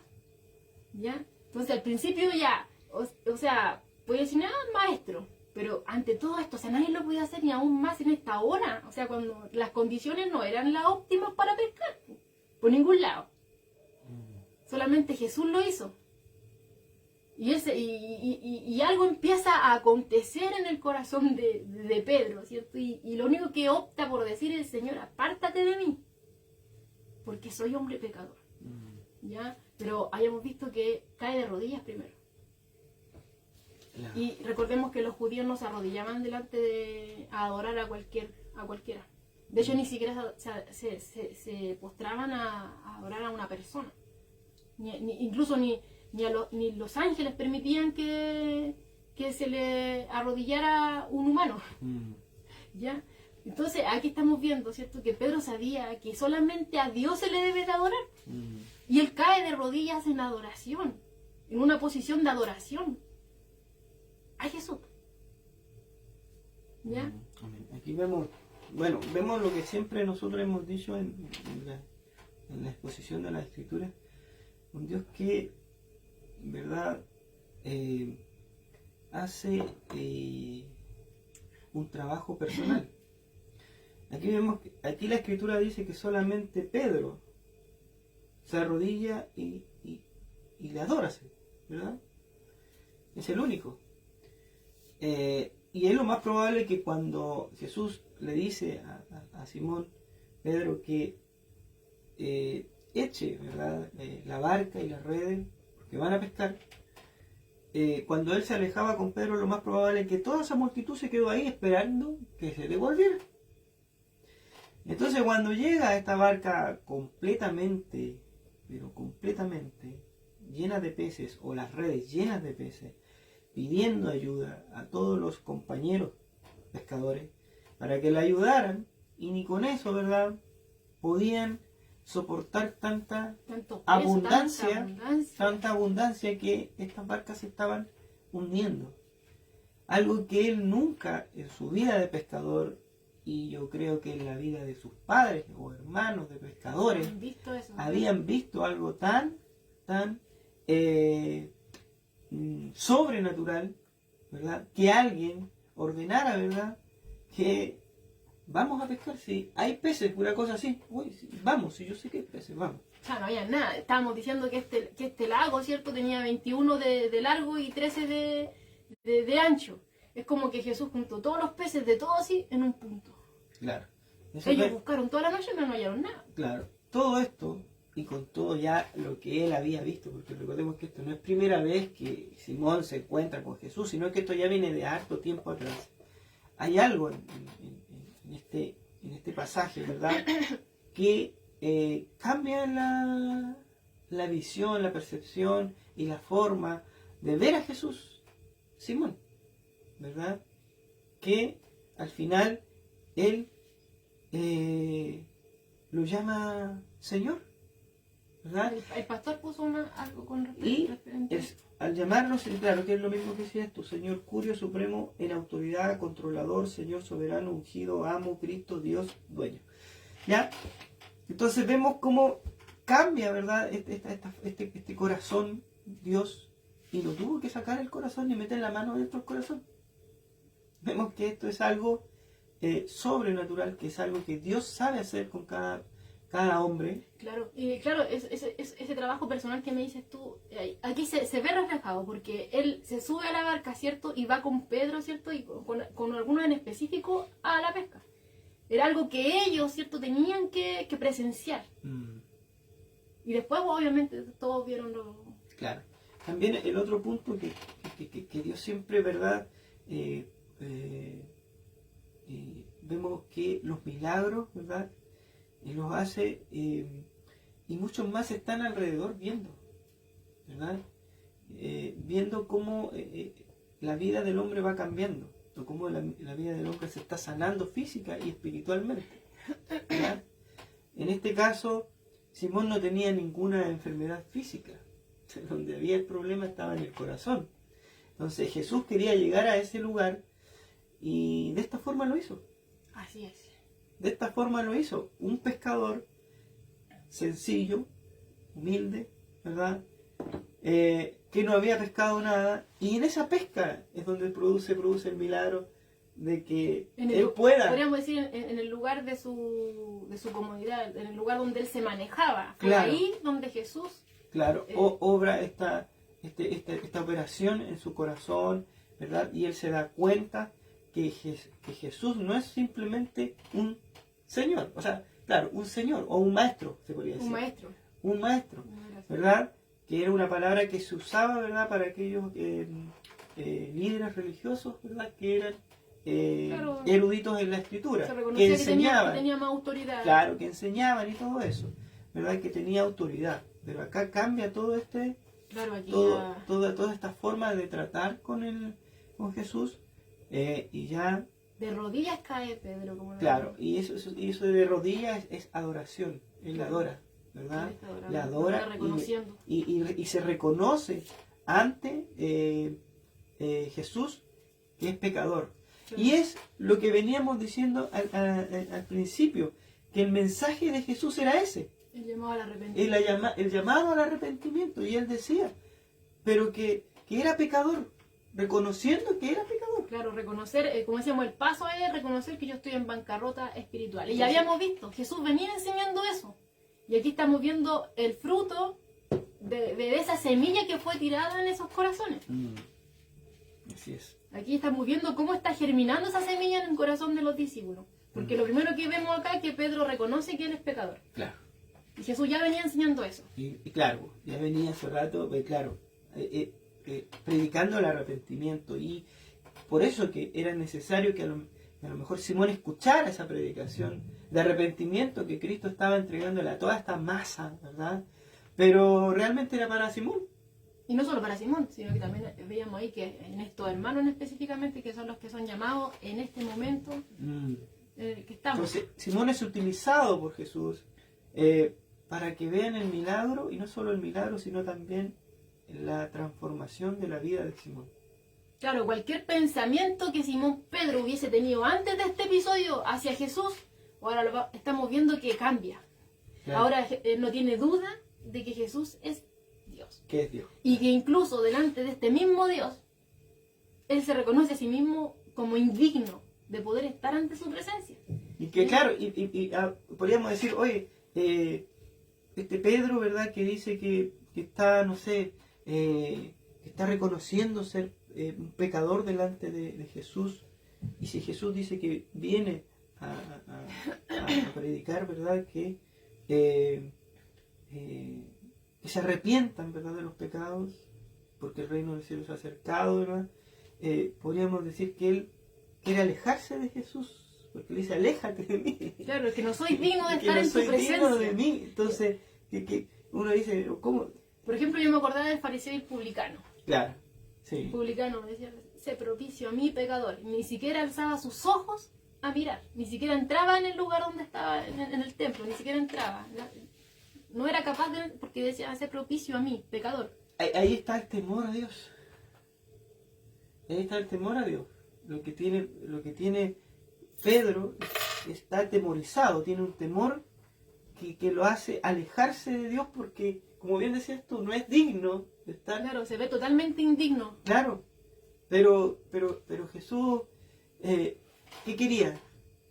¿Ya? Entonces al principio ya, o sea, puede decir, maestro, pero ante todo esto, o sea, nadie lo podía hacer ni aún más en esta hora. O sea, cuando las condiciones no eran las óptimas para pescar, por ningún lado. Solamente Jesús lo hizo. Y algo empieza a acontecer en el corazón de Pedro, ¿cierto? Y lo único que opta por decir es: Señor, apártate de mí, porque soy hombre pecador. ¿Ya? Pero hayamos visto que cae de rodillas primero. Claro. Y recordemos que los judíos no se arrodillaban delante a adorar a cualquiera. De hecho, ni siquiera se postraban a adorar a una persona. Incluso ni los ángeles permitían que se le arrodillara un humano. ¿Ya? Entonces, aquí estamos viendo, ¿cierto?, que Pedro sabía que solamente a Dios se le debe de adorar. Y él cae de rodillas en adoración, en una posición de adoración a Jesús. ¿Ya? Aquí vemos lo que siempre nosotros hemos dicho en la exposición de la Escritura. Un Dios que, ¿verdad?, hace un trabajo personal. Aquí la Escritura dice que solamente Pedro se arrodilla y le adora, ¿verdad? Es el único. Y es lo más probable que cuando Jesús le dice a Simón Pedro que eche, ¿verdad?, la barca y las redes, porque van a pescar, cuando él se alejaba con Pedro, lo más probable es que toda esa multitud se quedó ahí esperando que se devolviera. Entonces, cuando llega esta barca completamente, pero completamente llena de peces, o las redes llenas de peces, pidiendo ayuda a todos los compañeros pescadores para que le ayudaran, y ni con eso, ¿verdad?, podían soportar tanta abundancia que estas barcas se estaban hundiendo. Algo que él nunca en su vida de pescador, y yo creo que en la vida de sus padres o hermanos de pescadores, habían visto algo tan sobrenatural, ¿verdad?, que alguien ordenara, ¿verdad?, que vamos a pescar, si hay peces, una cosa así, uy, sí, vamos, si yo sé que hay peces, vamos. O sea, no había nada. Estábamos diciendo que este lago, ¿cierto?, tenía 21 de largo y 13 de ancho. Es como que Jesús juntó todos los peces de todo así en un punto. Claro. Ellos buscaron toda la noche pero no hallaron nada. Claro. Todo esto, y con todo ya lo que él había visto, porque recordemos que esto no es primera vez que Simón se encuentra con Jesús, sino que esto ya viene de harto tiempo atrás. Hay algo en este pasaje, ¿verdad?, que cambia la visión, la percepción y la forma de ver a Jesús, Simón, ¿verdad?, que al final él lo llama Señor, ¿verdad? El pastor puso algo con referente. Al llamarlo, claro que es lo mismo que decías tú: Señor, Curio Supremo en autoridad, controlador, Señor soberano, ungido, amo, Cristo, Dios, dueño. ¿Ya? Entonces vemos cómo cambia, ¿verdad?, este corazón, Dios, y no tuvo que sacar el corazón ni meter la mano dentro del corazón. Vemos que esto es algo sobrenatural, que es algo que Dios sabe hacer con cada hombre. Claro, y claro, ese trabajo personal que me dices tú, aquí se ve reflejado, porque él se sube a la barca, ¿cierto?, y va con Pedro, ¿cierto?, y con algunos en específico a la pesca. Era algo que ellos, ¿cierto?, tenían que presenciar. Y después, obviamente, todos vieron lo... Claro. También el otro punto que Dios siempre, ¿verdad?, vemos que los milagros, ¿verdad?, los hace, y muchos más están alrededor viendo, ¿verdad?, viendo cómo la vida del hombre va cambiando, o cómo la vida del hombre se está sanando física y espiritualmente, ¿verdad? En este caso, Simón no tenía ninguna enfermedad física, donde había el problema estaba en el corazón. Entonces Jesús quería llegar a ese lugar, y de esta forma lo hizo. Así es. De esta forma lo hizo. Un pescador sencillo, humilde, ¿verdad?, que no había pescado nada, y en esa pesca es donde produce el milagro de que él pueda... Podríamos decir en el lugar de su comodidad, en el lugar donde él se manejaba. Fue claro, ahí donde Jesús... Claro, obra esta esta operación en su corazón, ¿verdad? Y él se da cuenta que Jesús no es simplemente un Señor, o sea, claro, un Señor o un maestro, se podría decir. Un maestro. Un maestro, ¿verdad? Que era una palabra que se usaba, ¿verdad? Para aquellos líderes religiosos, ¿verdad? Que eran Claro. eruditos en la escritura, Se que reconocía que enseñaban. tenía más autoridad. Claro, que enseñaban y todo eso, ¿verdad? Que tenía autoridad. Pero acá cambia todo Claro, aquí toda esta forma de tratar con Jesús, y ya, de rodillas cae Pedro. Como claro, y eso de rodillas es adoración, él la adora, ¿verdad? La adora reconociendo. y se reconoce ante Jesús que es pecador. Claro. Y es lo que veníamos diciendo al principio, que el mensaje de Jesús era ese. El llamado al arrepentimiento. El llamado al arrepentimiento. Y él decía, pero que era pecador, reconociendo que era pecador. Claro, reconocer, como decíamos, el paso es reconocer que yo estoy en bancarrota espiritual. Y Sí, ya sí. habíamos visto, Jesús venía enseñando eso. Y aquí estamos viendo el fruto de esa semilla que fue tirada en esos corazones. Así es. Aquí estamos viendo cómo está germinando esa semilla en el corazón de los discípulos. Porque lo primero que vemos acá es que Pedro reconoce que él es pecador. Claro. Y Jesús ya venía enseñando eso. Y claro, ya venía hace rato, claro, predicando el arrepentimiento. Y por eso que era necesario que a lo mejor Simón escuchara esa predicación de arrepentimiento que Cristo estaba entregándole a toda esta masa, ¿verdad? Pero realmente era para Simón. Y no solo para Simón, sino que también veíamos ahí que en estos hermanos específicamente, que son los que son llamados en este momento que estamos. Entonces, Simón es utilizado por Jesús para que vean el milagro, y no solo el milagro, sino también la transformación de la vida de Simón. Claro, cualquier pensamiento que Simón Pedro hubiese tenido antes de este episodio hacia Jesús, ahora estamos viendo que cambia. Claro. Ahora él no tiene duda de que Jesús es Dios. ¿Qué es Dios? Y que incluso delante de este mismo Dios, él se reconoce a sí mismo como indigno de poder estar ante su presencia. Y que claro, podríamos decir, oye, Pedro, ¿verdad? Que dice que está, no sé, que está reconociendo ser un pecador delante de Jesús. Y si Jesús dice que viene a predicar, ¿verdad? Que se arrepientan, ¿verdad? De los pecados, porque el reino del cielo se ha acercado, ¿verdad? Podríamos decir que él quiere alejarse de Jesús, porque le dice, aléjate de mí. Claro, que no soy digno de Que estar no en tu soy presencia. digno de mí. Entonces, que uno dice, ¿cómo? Por ejemplo, yo me acordaba del fariseo y el publicano. Claro, El sí. publicano decía, sé propicio a mí, pecador. Ni siquiera alzaba sus ojos a mirar. Ni siquiera entraba en el lugar donde estaba, en el templo. Ni siquiera entraba. No era capaz de... Porque decía, sé propicio a mí, pecador. Ahí está el temor a Dios. Ahí está el temor a Dios. Lo que tiene Pedro está atemorizado, tiene un temor que lo hace alejarse de Dios porque, como bien decías tú, no es digno de estar. Claro, se ve totalmente indigno. Claro, pero Jesús, ¿qué quería?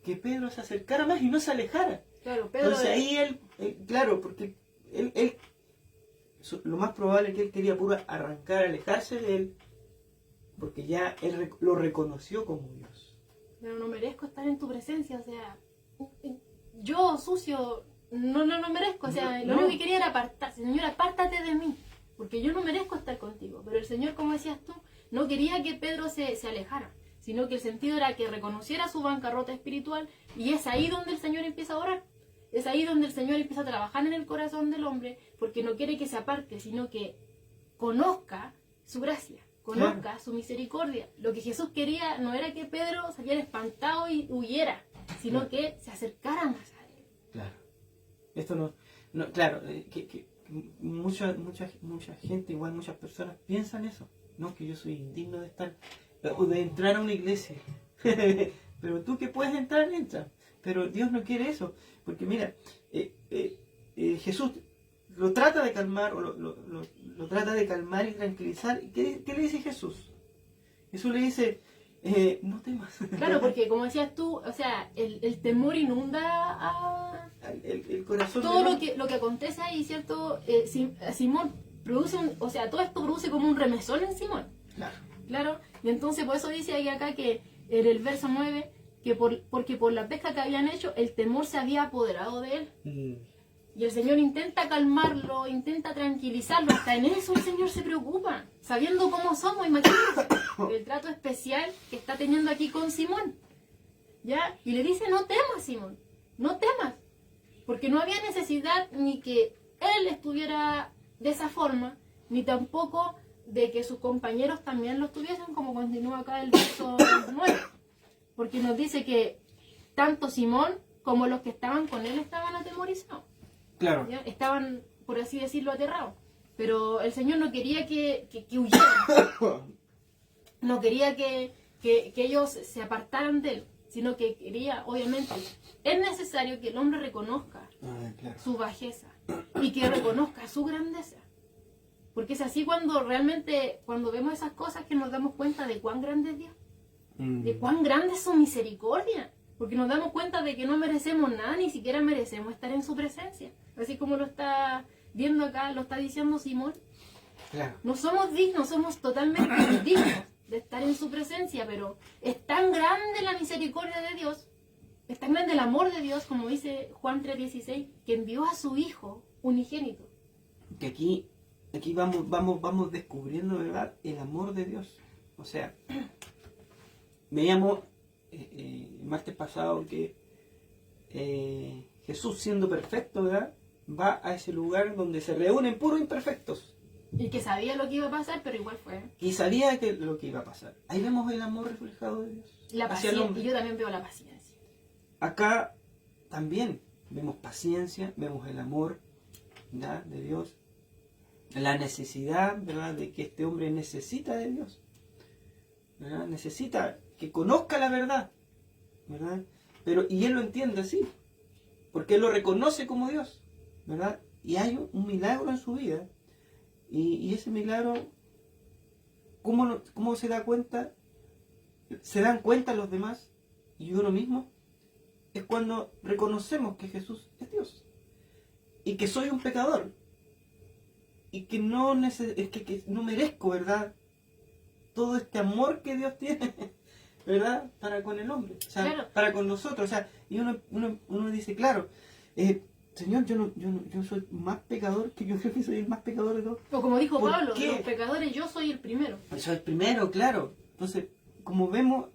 Que Pedro se acercara más y no se alejara. Claro, Pedro... Entonces ahí él, claro, porque él lo más probable es que él quería puro arrancar, alejarse de él, porque ya él lo reconoció como Dios. Pero no merezco estar en tu presencia, o sea... Yo, sucio, no merezco, o sea, No, lo no. único que quería era apartarse. Señor, apártate de mí, porque yo no merezco estar contigo. Pero el Señor, como decías tú, no quería que Pedro se alejara, sino que el sentido era que reconociera su bancarrota espiritual, y es ahí donde el Señor empieza a orar. Es ahí donde el Señor empieza a trabajar en el corazón del hombre, porque no quiere que se aparte, sino que conozca su gracia, conozca su misericordia. Lo que Jesús quería no era que Pedro saliera espantado y huyera, sino que se acercara más a él. Claro. Esto no claro, que mucha gente, igual muchas personas piensan eso, no, que yo soy indigno de estar, o de entrar a una iglesia. Pero tú que puedes entrar, entra. Pero Dios no quiere eso, porque mira, Jesús lo trata de calmar, o lo trata de calmar y tranquilizar. ¿Qué le dice Jesús? Jesús le dice, no temas. Claro, porque como decías tú, o sea, el temor inunda el corazón todo del hombre. lo que acontece ahí, ¿cierto? Simón o sea, todo esto produce como un remesón en Simón. Claro. Claro, y entonces por eso dice ahí acá que en el verso 9, que porque por la pesca que habían hecho, el temor se había apoderado de él. Y el Señor intenta calmarlo, intenta tranquilizarlo, hasta en eso el Señor se preocupa, sabiendo cómo somos, imagínense, el trato especial que está teniendo aquí con Simón. ¿Ya? Y le dice, no temas, Simón, no temas, porque no había necesidad ni que él estuviera de esa forma, ni tampoco de que sus compañeros también lo estuviesen, como continúa acá el verso 9, porque nos dice que tanto Simón como los que estaban con él estaban atemorizados. Claro. ¿Ya? Estaban, por así decirlo, aterrados. Pero el Señor no quería que huyeran, no quería que ellos se apartaran de él, sino que quería, obviamente, es necesario que el hombre reconozca Claro. su bajeza y que reconozca su grandeza. Porque es así cuando realmente, cuando vemos esas cosas, que nos damos cuenta de cuán grande es Dios, de cuán grande es su misericordia, porque nos damos cuenta de que no merecemos nada, ni siquiera merecemos estar en su presencia. Así como lo está viendo acá, lo está diciendo Simón. Claro. No somos dignos, somos totalmente indignos de estar en su presencia, pero es tan grande la misericordia de Dios, es tan grande el amor de Dios, como dice Juan 3:16, que envió a su Hijo unigénito. Que aquí vamos descubriendo, ¿verdad?, el amor de Dios. O sea, veíamos el martes pasado que Jesús, siendo perfecto, ¿verdad?, va a ese lugar donde se reúnen puros imperfectos. Y que sabía lo que iba a pasar, pero igual fue. Y sabía lo que iba a pasar. Ahí vemos el amor reflejado de Dios La hacia el paciencia, hombre. y yo también veo la paciencia. Acá también vemos paciencia, vemos el amor, ¿verdad?, de Dios. La necesidad, ¿verdad?, de que este hombre necesita de Dios, ¿verdad? Necesita que conozca la verdad, ¿verdad? Y él lo entiende así, porque él lo reconoce como Dios, ¿verdad? Y hay un milagro en su vida, y ese milagro, ¿cómo se da cuenta? Se dan cuenta los demás y uno mismo, es cuando reconocemos que Jesús es Dios y que soy un pecador. Y que no merezco, ¿verdad?, todo este amor que Dios tiene, ¿verdad?, para con el hombre, o sea, claro, para con nosotros. O sea, y uno dice, claro, Señor, yo soy más pecador, que yo creo que soy el más pecador de todos. o como dijo ¿Por Pablo, qué? los pecadores, yo soy el primero. Soy el primero, claro. Entonces, como vemos,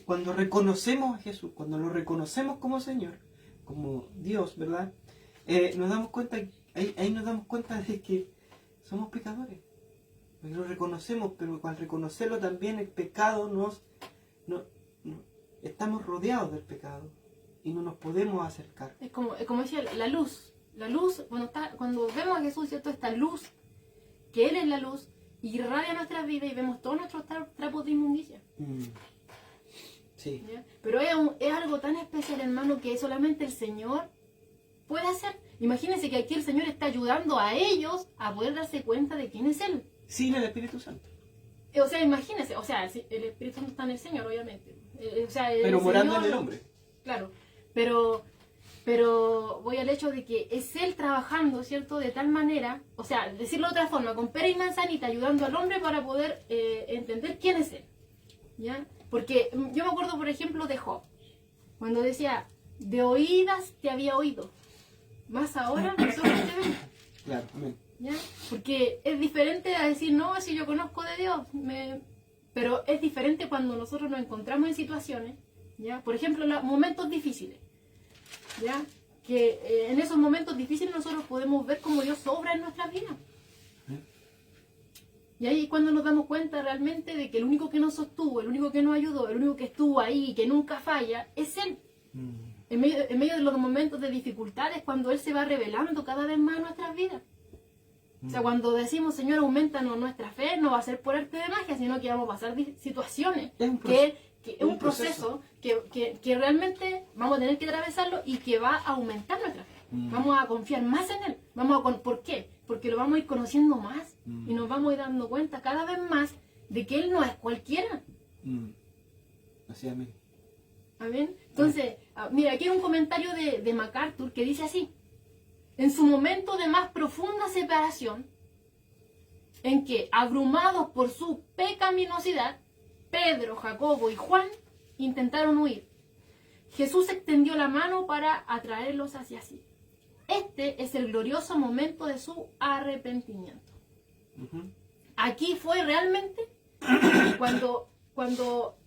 cuando reconocemos a Jesús, cuando lo reconocemos como Señor, como Dios, ¿verdad?, nos damos cuenta, ahí nos damos cuenta de que somos pecadores. Lo reconocemos, pero al reconocerlo también el pecado estamos rodeados del pecado y no nos podemos acercar. Es como decía la luz. La luz, cuando vemos a Jesús, ¿cierto?, esta luz, que Él es la luz, irradia nuestras vidas y vemos todos nuestros trapos de inmundicia. Sí. ¿Ya? Pero es algo tan especial, hermano, que solamente el Señor puede hacer. Imagínense que aquí el Señor está ayudando a ellos a poder darse cuenta de quién es Él. Sin el Espíritu Santo. O sea, imagínense, o sea, el Espíritu Santo está en el Señor, obviamente. O sea, Pero morando Señor, en el hombre. Claro, pero voy al hecho de que es Él trabajando, ¿cierto?, de tal manera, o sea, decirlo de otra forma, con pera y manzanita, ayudando al hombre para poder entender quién es Él. ¿Ya? Porque yo me acuerdo, por ejemplo, de Job, cuando decía, de oídas te había oído, más ahora nosotros te vemos. Claro, amén. ¿Ya? Porque es diferente a decir, no, si yo conozco de Dios, pero es diferente cuando nosotros nos encontramos en situaciones, ¿ya? Por ejemplo, momentos difíciles, ¿ya? Que en esos momentos difíciles nosotros podemos ver cómo Dios obra en nuestras vidas. Y ahí es cuando nos damos cuenta realmente de que el único que nos sostuvo, el único que nos ayudó, el único que estuvo ahí, que nunca falla, es Él. En medio de los momentos de dificultades, cuando Él se va revelando cada vez más en nuestras vidas. O sea, cuando decimos, Señor, aumentanos nuestra fe, no va a ser por arte de magia, sino que vamos a pasar situaciones, que es un proceso que realmente vamos a tener que atravesarlo y que va a aumentar nuestra fe. Vamos a confiar más en Él. ¿Por qué? Porque lo vamos a ir conociendo más y nos vamos a ir dando cuenta cada vez más de que Él no es cualquiera. Así, amén. Amén. Entonces, mira, aquí hay un comentario de MacArthur que dice así: en su momento de más profunda separación, en que, abrumados por su pecaminosidad, Pedro, Jacobo y Juan intentaron huir. Jesús extendió la mano para atraerlos hacia sí. Este es el glorioso momento de su arrepentimiento. Aquí fue realmente cuando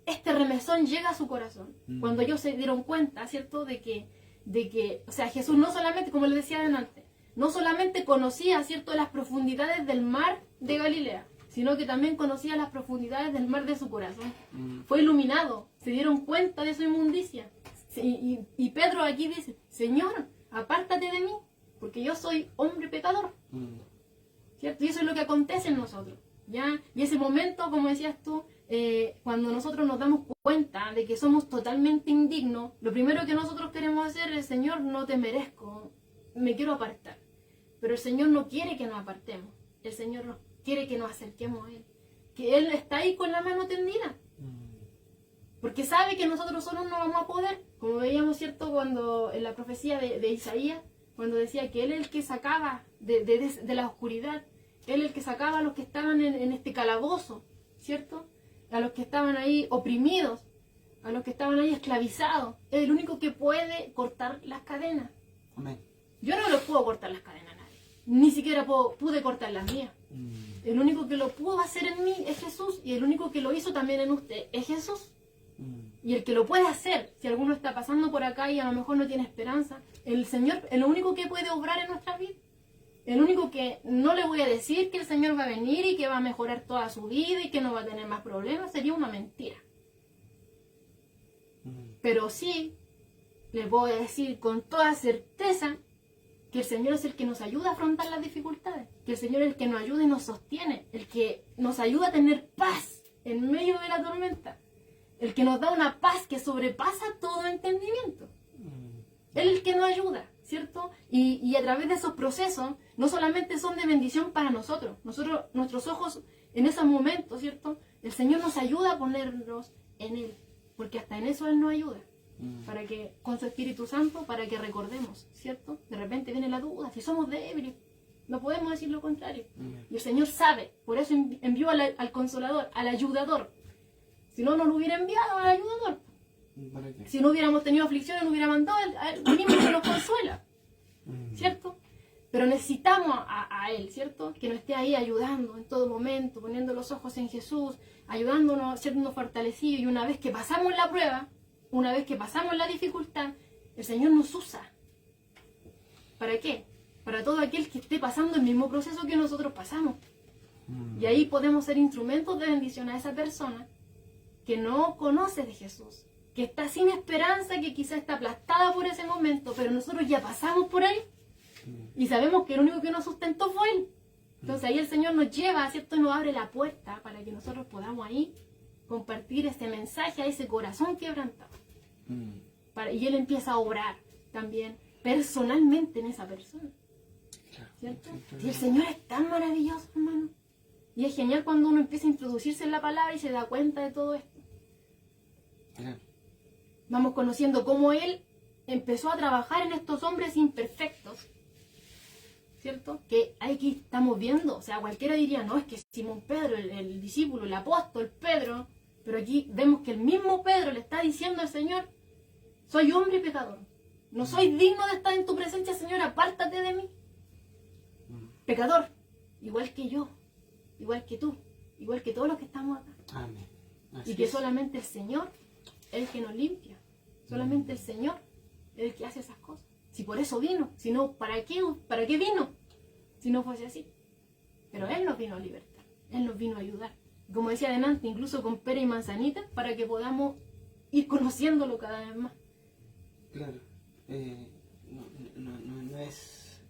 este remesón llega a su corazón, cuando ellos se dieron cuenta, ¿cierto?, de que, o sea, Jesús no solamente, como les decía antes, no solamente conocía, ¿cierto?, las profundidades del mar de Galilea, sino que también conocía las profundidades del mar de su corazón. Fue iluminado, se dieron cuenta de su inmundicia. Y Pedro aquí dice, Señor, apártate de mí, porque yo soy hombre pecador. ¿Cierto? Y eso es lo que acontece en nosotros, ¿ya? Y ese momento, como decías tú, cuando nosotros nos damos cuenta de que somos totalmente indignos, lo primero que nosotros queremos hacer es, Señor, no te merezco, me quiero apartar. Pero el Señor no quiere que nos apartemos, el Señor nos quiere que nos acerquemos a Él, que Él está ahí con la mano tendida, porque sabe que nosotros solos no vamos a poder, como veíamos, ¿cierto?, cuando en la profecía de Isaías, cuando decía que Él es el que sacaba de la oscuridad, Él es el que sacaba a los que estaban en este calabozo, ¿cierto?, a los que estaban ahí oprimidos, a los que estaban ahí esclavizados. Es el único que puede cortar las cadenas. Amén. Yo no lo puedo cortar las cadenas a nadie, ni siquiera pude cortar las mías. El único que lo pudo hacer en mí es Jesús, y el único que lo hizo también en usted es Jesús. Y el que lo puede hacer, si alguno está pasando por acá y a lo mejor no tiene esperanza, el Señor es lo único que puede obrar en nuestras vidas. El único que no le voy a decir que el Señor va a venir y que va a mejorar toda su vida y que no va a tener más problemas, sería una mentira. Pero sí, les voy a decir con toda certeza que el Señor es el que nos ayuda a afrontar las dificultades, que el Señor es el que nos ayuda y nos sostiene, el que nos ayuda a tener paz en medio de la tormenta, el que nos da una paz que sobrepasa todo entendimiento. Él es el que nos ayuda, ¿cierto? Y a través de esos procesos, no solamente son de bendición para nosotros, nuestros ojos en esos momentos, ¿cierto? El Señor nos ayuda a ponernos en Él, porque hasta en eso Él nos ayuda, para que, con su Espíritu Santo, para que recordemos, ¿cierto? De repente viene la duda, si somos débiles, no podemos decir lo contrario. Y el Señor sabe, por eso envió al Consolador, al Ayudador. Si no, nos lo hubiera enviado al Ayudador. Si no hubiéramos tenido aflicciones, no hubiera mandado al mismo que nos consuela, ¿cierto? Pero necesitamos a Él, ¿cierto? Que nos esté ahí ayudando en todo momento, poniendo los ojos en Jesús, ayudándonos, siendo fortalecidos. Y una vez que pasamos la prueba, una vez que pasamos la dificultad, el Señor nos usa. ¿Para qué? Para todo aquel que esté pasando el mismo proceso que nosotros pasamos. Y ahí podemos ser instrumentos de bendición a esa persona que no conoce de Jesús, que está sin esperanza, que quizá está aplastada por ese momento, pero nosotros ya pasamos por ahí y sabemos que el único que nos sustentó fue Él. Entonces ahí el Señor nos lleva, ¿cierto? Y nos abre la puerta para que nosotros podamos ahí compartir este mensaje a ese corazón quebrantado. Y Él empieza a obrar también personalmente en esa persona, ¿cierto? Y el Señor es tan maravilloso, hermano. Y es genial cuando uno empieza a introducirse en la palabra y se da cuenta de todo esto. Vamos conociendo cómo Él empezó a trabajar en estos hombres imperfectos, ¿cierto? Que aquí estamos viendo, o sea, cualquiera diría, no, es que Simón Pedro, el discípulo, el apóstol Pedro, pero aquí vemos que el mismo Pedro le está diciendo al Señor, soy hombre y pecador, no soy digno de estar en tu presencia, Señor, apártate de mí. Pecador, igual que yo, igual que tú, igual que todos los que estamos acá. Amén. Y que solamente el Señor es el que nos limpia. Solamente el Señor es el que hace esas cosas. Si por eso vino, si no, ¿para qué vino? Si no fuese así. Pero Él nos vino a libertar, Él nos vino a ayudar. Como decía adelante, incluso con pera y manzanita, para que podamos ir conociéndolo cada vez más. Claro.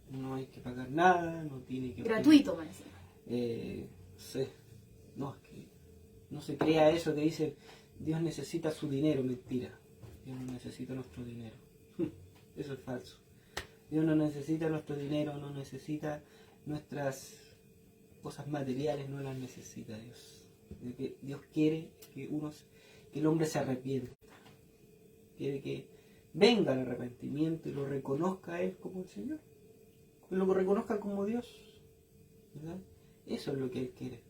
No hay que pagar nada, no tiene que... Gratuito, me decía. No, es que no se crea eso que dice Dios necesita su dinero, mentira. Dios no necesita nuestro dinero. Eso es falso. Dios no necesita nuestro dinero, no necesita nuestras cosas materiales, no las necesita Dios. Dios quiere que el hombre se arrepienta. Quiere que venga el arrepentimiento y lo reconozca a Él como el Señor. Lo reconozca como Dios, ¿verdad? Eso es lo que Él quiere.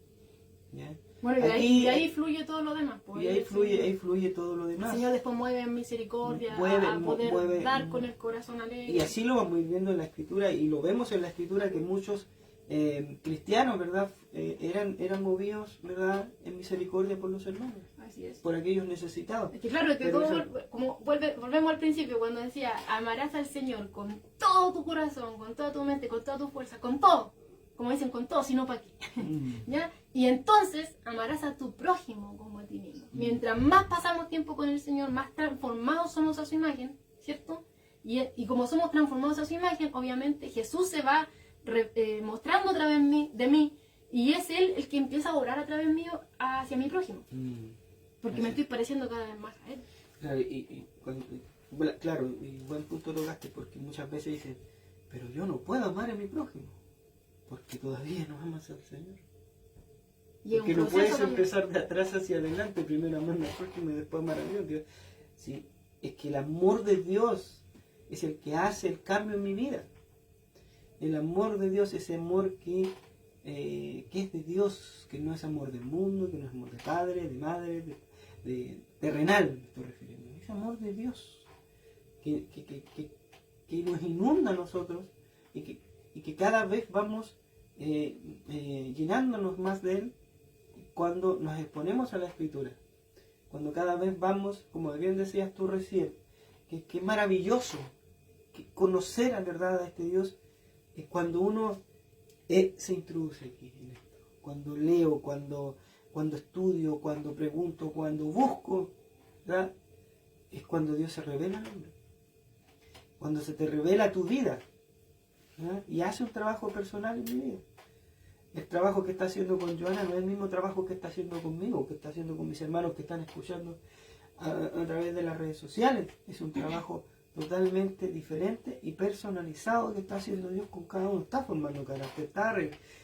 ¿Ya? Bueno, y ahí fluye todo lo demás. Pues, y ahí fluye todo lo demás. El Señor después mueve en misericordia a poder dar con el corazón alegre. Y así lo vamos a ir viendo en la Escritura, y lo vemos en la Escritura que muchos cristianos, ¿verdad? Eran movidos, ¿verdad? En misericordia por los hermanos. Así es. Por aquellos necesitados. Es que claro, es que como volvemos al principio cuando decía, amarás al Señor con todo tu corazón, con toda tu mente, con toda tu fuerza, con todo. Como dicen, con todo, sino para qué. ¿Ya? Y entonces amarás a tu prójimo como a ti mismo. Mientras más pasamos tiempo con el Señor, más transformados somos a su imagen, ¿cierto? Y como somos transformados a su imagen, obviamente Jesús se va mostrando a través de mí, y es Él el que empieza a orar a través mío hacia mi prójimo. Porque me estoy pareciendo cada vez más a Él. Claro, y buen punto tocaste, porque muchas veces dicen, pero yo no puedo amar a mi prójimo, porque todavía no amas al Señor. Porque no puedes empezar de atrás hacia adelante, primero amar al prójimo y después amar a Dios. Sí, es que el amor de Dios es el que hace el cambio en mi vida. El amor de Dios, ese amor que es de Dios, que no es amor del mundo, que no es amor de padre, de madre, de terrenal, me estoy refiriendo. Es amor de Dios, que nos inunda a nosotros, y que cada vez vamos llenándonos más de Él cuando nos exponemos a la Escritura. Cuando cada vez vamos, como bien decías tú recién, que es maravilloso que conocer la verdad a este Dios, es cuando uno se introduce aquí en esto. Cuando leo, cuando estudio, cuando pregunto, cuando busco, ¿verdad? Es cuando Dios se revela al hombre. Cuando se te revela tu vida, ¿verdad? Y hace un trabajo personal en mi vida. El trabajo que está haciendo con Joana no es el mismo trabajo que está haciendo conmigo, que está haciendo con mis hermanos que están escuchando a través de las redes sociales. Es un trabajo totalmente diferente y personalizado que está haciendo Dios con cada uno. Está formando carácter,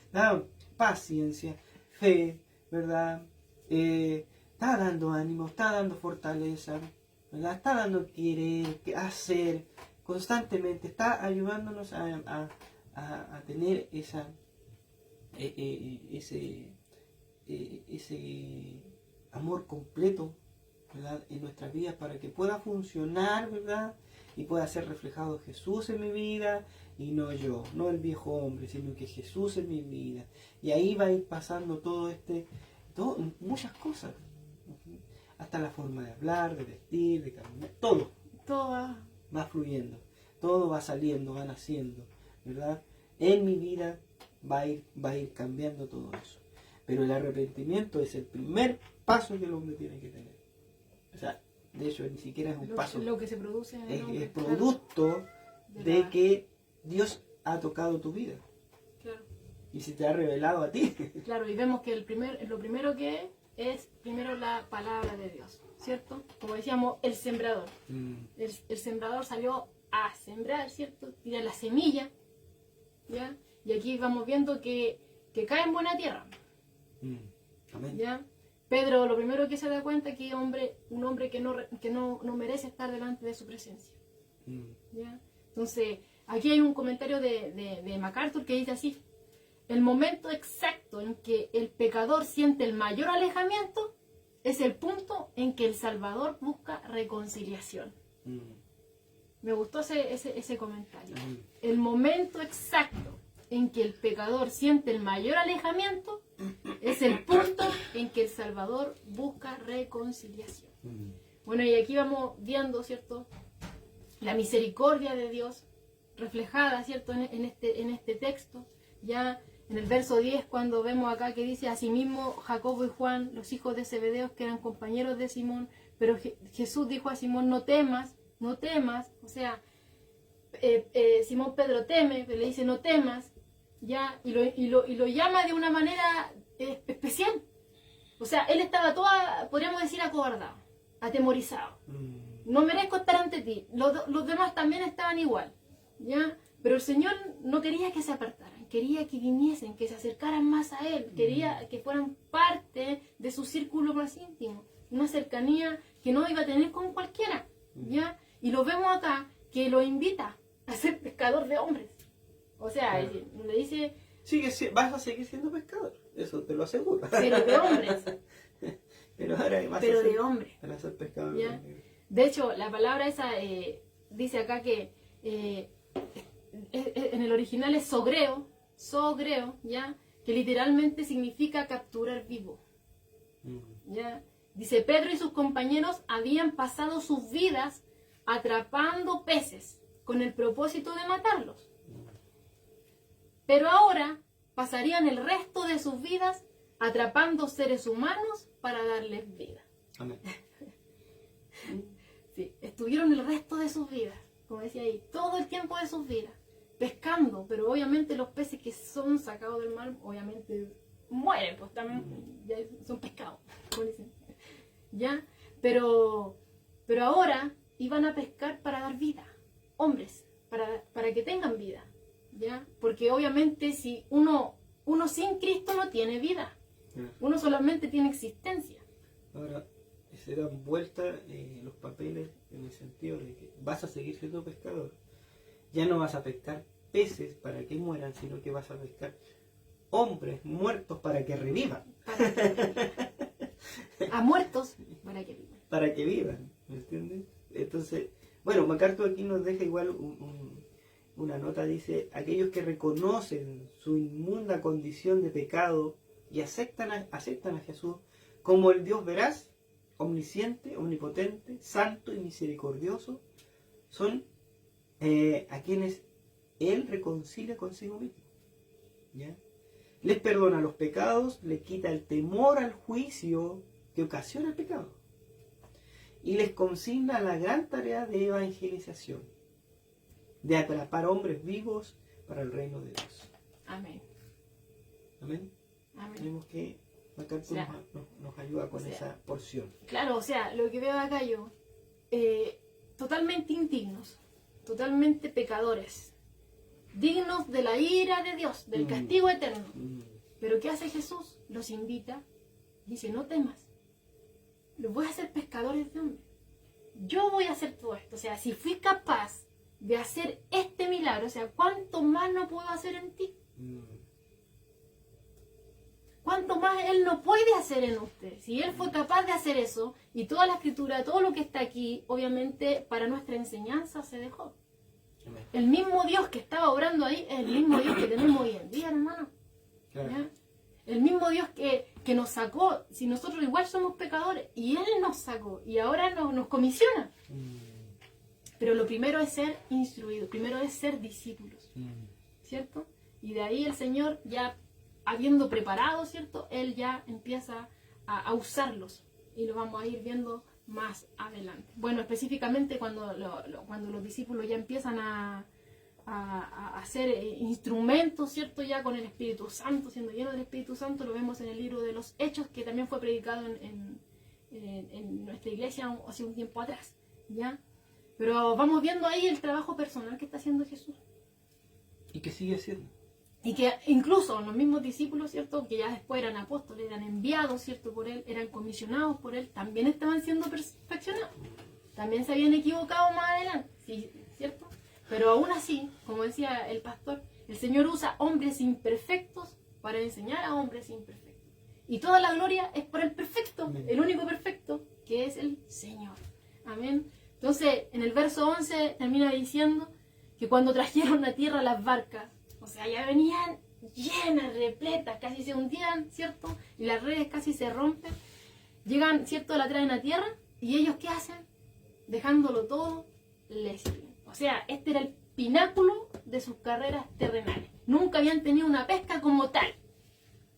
está paciencia, fe, ¿verdad? Está dando ánimo, está dando fortaleza, ¿verdad? Está dando querer, hacer constantemente, está ayudándonos a tener ese amor completo, ¿verdad? En nuestras vidas, para que pueda funcionar, ¿verdad? Y pueda ser reflejado Jesús en mi vida, y no yo, no el viejo hombre, sino que Jesús en mi vida. Y ahí va a ir pasando muchas cosas, hasta la forma de hablar, de vestir, de caminar, todo va fluyendo, todo va saliendo, va naciendo, ¿verdad? En mi vida va a ir cambiando todo eso. Pero el arrepentimiento es el primer paso que el hombre tiene que tener. O sea, de hecho, ni siquiera es un paso. Lo que se produce en el hombre, es producto de que Dios ha tocado tu vida. Claro. Y se te ha revelado a ti. Claro, y vemos que lo primero que es primero la palabra de Dios, ¿cierto? Como decíamos, el sembrador. El sembrador salió a sembrar, ¿cierto? Tira la semilla, ¿ya? Y aquí vamos viendo que cae en buena tierra. Amén. ¿Ya? Pedro lo primero que se da cuenta es que un hombre que no merece estar delante de su presencia. ¿Ya? Entonces, aquí hay un comentario de MacArthur que dice así: el momento exacto en que el pecador siente el mayor alejamiento es el punto en que el Salvador busca reconciliación. Me gustó ese comentario. El momento exacto en que el pecador siente el mayor alejamiento es el punto en que el Salvador busca reconciliación. Bueno, y aquí vamos viendo, ¿cierto?, la misericordia de Dios reflejada, ¿cierto?, en este texto. Ya en el verso 10, cuando vemos acá que dice: asimismo Jacobo y Juan, los hijos de Zebedeo, que eran compañeros de Simón, pero Jesús dijo a Simón: no temas. O sea, Simón Pedro teme, pero le dice: no temas, ya, y lo llama de una manera especial. O sea, él estaba podríamos decir, acobardado, atemorizado. No merezco estar ante ti. Los demás también estaban igual, ¿ya? Pero el Señor no quería que se apartaran, quería que viniesen, que se acercaran más a Él, quería que fueran parte de su círculo más íntimo, una cercanía que no iba a tener con cualquiera, ¿ya? Y lo vemos acá, que lo invita a ser pescador de hombres. O sea, le dice vas a seguir siendo pescador, eso te lo aseguro. Pero de hombres. Pero ahora vas Pero a ser, de hombres. vas a ser pescador. ¿Ya? De hecho, la palabra esa dice acá que en el original es sogreo, ¿ya? Que literalmente significa capturar vivo. ¿Ya? Dice, Pedro y sus compañeros habían pasado sus vidas atrapando peces con el propósito de matarlos. Pero ahora pasarían el resto de sus vidas atrapando seres humanos para darles vida. Amén. Sí, estuvieron el resto de sus vidas, como decía ahí, todo el tiempo de sus vidas, pescando, pero obviamente los peces que son sacados del mar, obviamente mueren, pues también ya son pescados, como dicen. ¿Ya? Pero ahora iban a pescar para dar vida, hombres, para que tengan vida, ¿ya? Porque obviamente si uno sin Cristo no tiene vida, uno solamente tiene existencia. Ahora, se dan vuelta los papeles en el sentido de que vas a seguir siendo pescador. Ya no vas a pescar peces para que mueran, sino que vas a pescar hombres muertos para que revivan. A muertos para que vivan. Para que vivan, ¿me entiendes? Entonces, bueno, MacArthur aquí nos deja igual una nota, dice, aquellos que reconocen su inmunda condición de pecado y aceptan a Jesús como el Dios veraz, omnisciente, omnipotente, santo y misericordioso, son a quienes Él reconcilia consigo mismo. ¿Ya? Les perdona los pecados, les quita el temor al juicio que ocasiona el pecado y les consigna la gran tarea de evangelización, de atrapar hombres vivos para el reino de Dios. Amén. Amén. Amén. Vemos que MacArthur nos ayuda con esa porción. Claro, o sea, lo que veo acá yo, totalmente indignos, totalmente pecadores, dignos de la ira de Dios, del castigo eterno. Pero ¿qué hace Jesús? Los invita, dice, no temas, los voy a hacer pescadores de hombres. Yo voy a hacer todo esto. O sea, si fui capaz de hacer este milagro, o sea, ¿cuánto más no puedo hacer en ti? ¿Cuánto más Él no puede hacer en usted? Si Él fue capaz de hacer eso, y toda la escritura, todo lo que está aquí, obviamente para nuestra enseñanza se dejó. Amén. El mismo Dios que estaba obrando ahí es el mismo Dios que tenemos hoy en día, hermano. Claro. ¿Ya? El mismo Dios que nos sacó, si nosotros igual somos pecadores, y Él nos sacó, y ahora nos comisiona. Pero lo primero es ser instruido, primero es ser discípulos, ¿cierto? Y de ahí el Señor, ya habiendo preparado, ¿cierto? Él ya empieza a usarlos, y lo vamos a ir viendo más adelante. Bueno, específicamente cuando los discípulos ya empiezan a hacer instrumentos, ¿cierto? Ya con el Espíritu Santo, siendo lleno del Espíritu Santo, lo vemos en el libro de los Hechos, que también fue predicado en nuestra iglesia hace un tiempo atrás, ¿ya? Pero vamos viendo ahí el trabajo personal que está haciendo Jesús. ¿Y qué sigue haciendo? Y que incluso los mismos discípulos, ¿cierto? Que ya después eran apóstoles, eran enviados, ¿cierto? Por Él, eran comisionados por Él, también estaban siendo perfeccionados. También se habían equivocado más adelante, ¿sí? ¿Cierto? Pero aún así, como decía el pastor, el Señor usa hombres imperfectos para enseñar a hombres imperfectos. Y toda la gloria es por el perfecto, Amén. el único perfecto, que es el Señor. Amén. Entonces, en el verso 11 termina diciendo que cuando trajeron a tierra las barcas, o sea, ya venían llenas, repletas, casi se hundían, ¿cierto? Y las redes casi se rompen. Llegan, ¿cierto? La traen a tierra y ellos, ¿qué hacen? Dejándolo todo, les siguen. O sea, este era el pináculo de sus carreras terrenales. Nunca habían tenido una pesca como tal.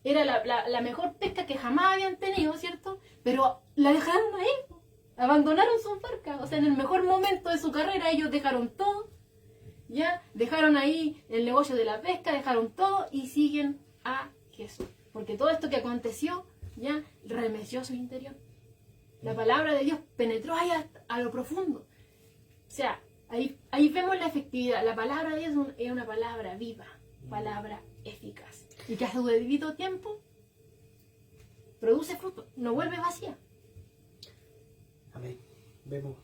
Era la mejor pesca que jamás habían tenido, ¿cierto? Pero la dejaron ahí. Abandonaron sus barcas. O sea, en el mejor momento de su carrera ellos dejaron todo. ¿Ya? Dejaron ahí el negocio de la pesca, dejaron todo y siguen a Jesús. Porque todo esto que aconteció, ya remeció su interior. La palabra de Dios penetró ahí a lo profundo. O sea, ahí vemos la efectividad. La palabra de Dios es una palabra viva, palabra eficaz. Y que a su debido tiempo produce fruto, no vuelve vacía. Amén. Vemos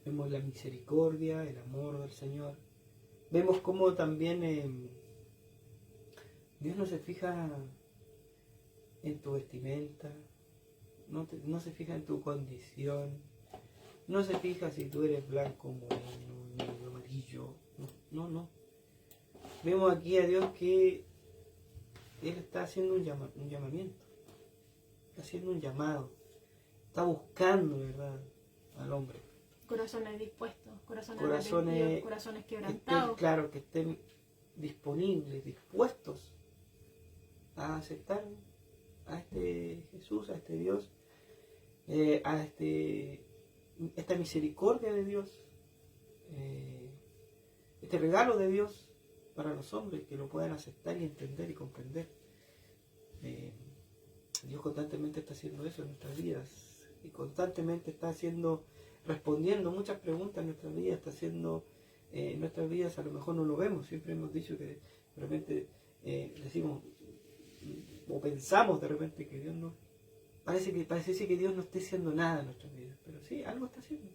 la misericordia, el amor del Señor. Vemos cómo también Dios no se fija en tu vestimenta, no se fija en tu condición, no se fija si tú eres blanco, moreno, negro, amarillo, no. Vemos aquí a Dios que Él está haciendo un llamamiento, está haciendo un llamado, está buscando, ¿verdad?, al hombre. Corazones dispuestos, corazones arrepentidos, corazones quebrantados. Claro, que estén disponibles, dispuestos a aceptar a este Jesús, a este Dios, a esta misericordia de Dios, este regalo de Dios para los hombres, que lo puedan aceptar y entender y comprender. Dios constantemente está haciendo eso en nuestras vidas y constantemente está respondiendo muchas preguntas en nuestras vidas, está haciendo en nuestras vidas, a lo mejor no lo vemos, siempre hemos dicho que de repente decimos o pensamos de repente que Dios no, parece que Dios no esté haciendo nada en nuestras vidas, pero sí, algo está haciendo.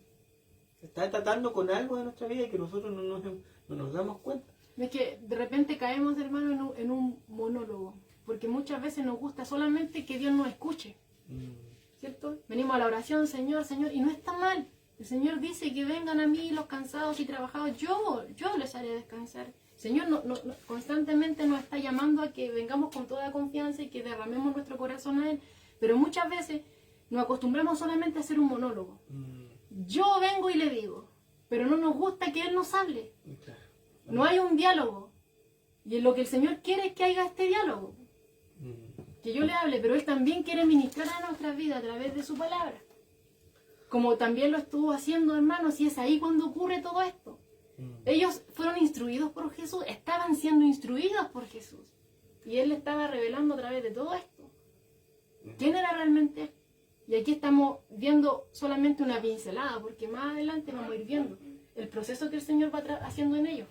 Está tratando con algo de nuestra vida y que nosotros no nos damos cuenta. Es que de repente caemos, hermano, en un monólogo, porque muchas veces nos gusta solamente que Dios nos escuche, ¿cierto? Venimos a la oración, Señor, Señor, y no está mal. El Señor dice que vengan a mí los cansados y trabajados, yo les haré descansar. Señor constantemente nos está llamando a que vengamos con toda confianza y que derramemos nuestro corazón a Él. Pero muchas veces nos acostumbramos solamente a hacer un monólogo. Yo vengo y le digo, pero no nos gusta que Él nos hable. No hay un diálogo. Y lo que el Señor quiere es que haya este diálogo. Que yo le hable, pero Él también quiere ministrar a nuestra vida a través de su palabra. Como también lo estuvo haciendo, hermanos, y es ahí cuando ocurre todo esto. Ellos fueron instruidos por Jesús, estaban siendo instruidos por Jesús. Y Él le estaba revelando a través de todo esto quién era realmente Él. Y aquí estamos viendo solamente una pincelada, porque más adelante vamos a ir viendo el proceso que el Señor va haciendo en ellos.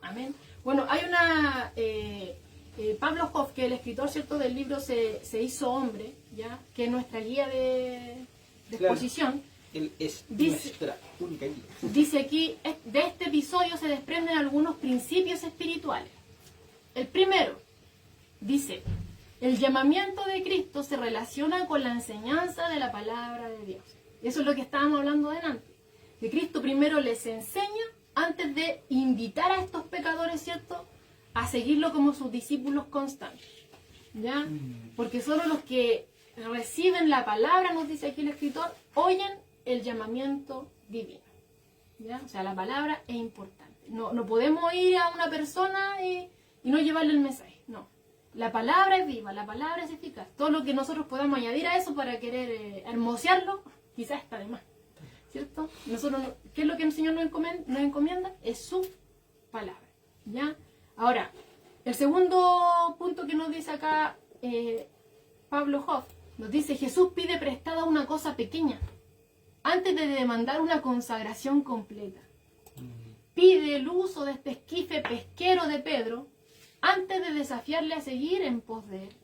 Amén. Bueno, hay una... Pablo Hoff, que el escritor, ¿cierto?, del libro Se hizo hombre, ¿ya?, que es nuestra guía de exposición. Él es nuestra única guía. Dice aquí, de este episodio se desprenden algunos principios espirituales. El primero, dice, el llamamiento de Cristo se relaciona con la enseñanza de la palabra de Dios. Eso es lo que estábamos hablando delante. Que Cristo primero les enseña antes de invitar a estos pecadores, ¿cierto?, a seguirlo como sus discípulos constantes. ¿Ya? Porque solo los que reciben la palabra, nos dice aquí el escritor, oyen el llamamiento divino. ¿Ya? O sea, la palabra es importante. No podemos ir a una persona y no llevarle el mensaje. No. La palabra es viva, la palabra es eficaz. Todo lo que nosotros podamos añadir a eso para querer hermosearlo, quizás está de más. ¿Cierto? ¿Qué es lo que el Señor nos encomienda? Es su palabra. ¿Ya? Ahora, el segundo punto que nos dice acá Pablo Hoff, nos dice, Jesús pide prestada una cosa pequeña antes de demandar una consagración completa. Pide el uso de este esquife pesquero de Pedro antes de desafiarle a seguir en pos de él.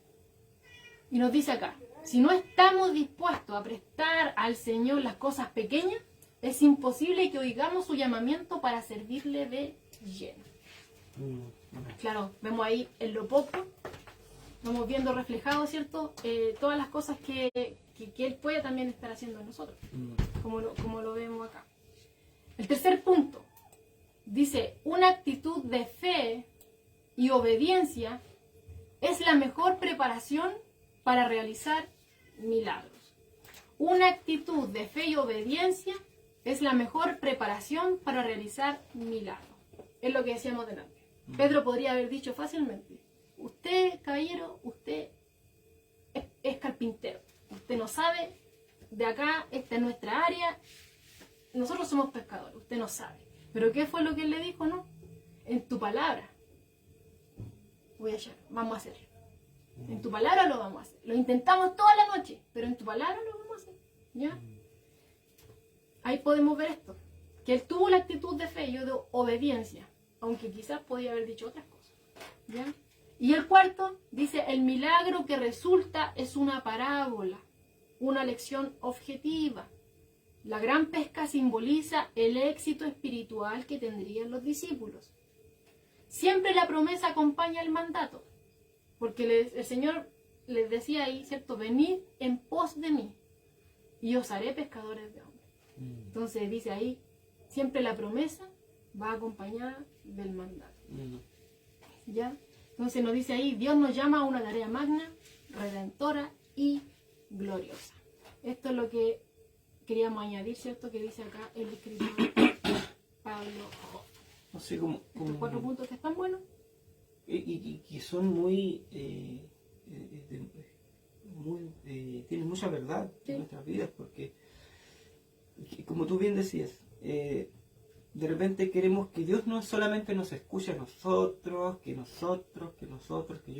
Y nos dice acá, si no estamos dispuestos a prestar al Señor las cosas pequeñas, es imposible que oigamos su llamamiento para servirle de lleno. Claro, vemos ahí en lo poco, vamos viendo reflejado, ¿cierto?, todas las cosas que Él puede también estar haciendo en nosotros, como lo vemos acá. El tercer punto, dice, una actitud de fe y obediencia es la mejor preparación para realizar milagros. Una actitud de fe y obediencia es la mejor preparación para realizar milagros. Es lo que decíamos delante. Pedro podría haber dicho fácilmente, usted, caballero, usted es carpintero. Usted no sabe, de acá, esta es nuestra área, nosotros somos pescadores, usted no sabe. Pero ¿qué fue lo que él le dijo? No, en tu palabra vamos a hacerlo. En tu palabra lo vamos a hacer. Lo intentamos toda la noche, pero en tu palabra lo vamos a hacer. ¿Ya? Ahí podemos ver esto, que él tuvo la actitud de fe y de obediencia, aunque quizás podía haber dicho otras cosas. ¿Ya? Y el cuarto dice, el milagro que resulta es una parábola, una lección objetiva. La gran pesca simboliza el éxito espiritual que tendrían los discípulos. Siempre la promesa acompaña el mandato. Porque el Señor les decía ahí, ¿cierto? Venid en pos de mí y os haré pescadores de hombres. Entonces dice ahí, siempre la promesa va acompañada del mandato. ¿Ya? Entonces nos dice ahí, Dios nos llama a una tarea magna, redentora y gloriosa. Esto es lo que queríamos añadir, ¿cierto? Que dice acá el escritor Pablo. No sé cómo. Estos 4 puntos que están buenos. Y que son muy. Tienen mucha verdad en nuestras vidas, porque, como tú bien decías, de repente queremos que Dios no solamente nos escuche a nosotros, que yo,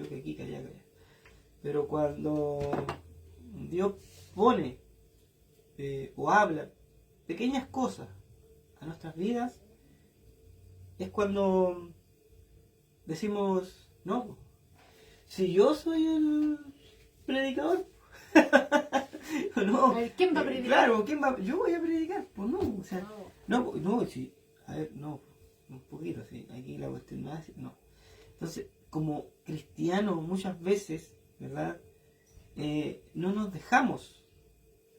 que aquí, que allá, que allá. Pero cuando Dios pone o habla pequeñas cosas a nuestras vidas, es cuando decimos, no, si yo soy el predicador, no, A ver, ¿quién va a predicar? Claro, yo voy a predicar, pues no, o sea, no, sí, a ver, no, un poquito, sí, aquí la cuestión más, no. Entonces, como cristianos muchas veces, ¿verdad? No nos dejamos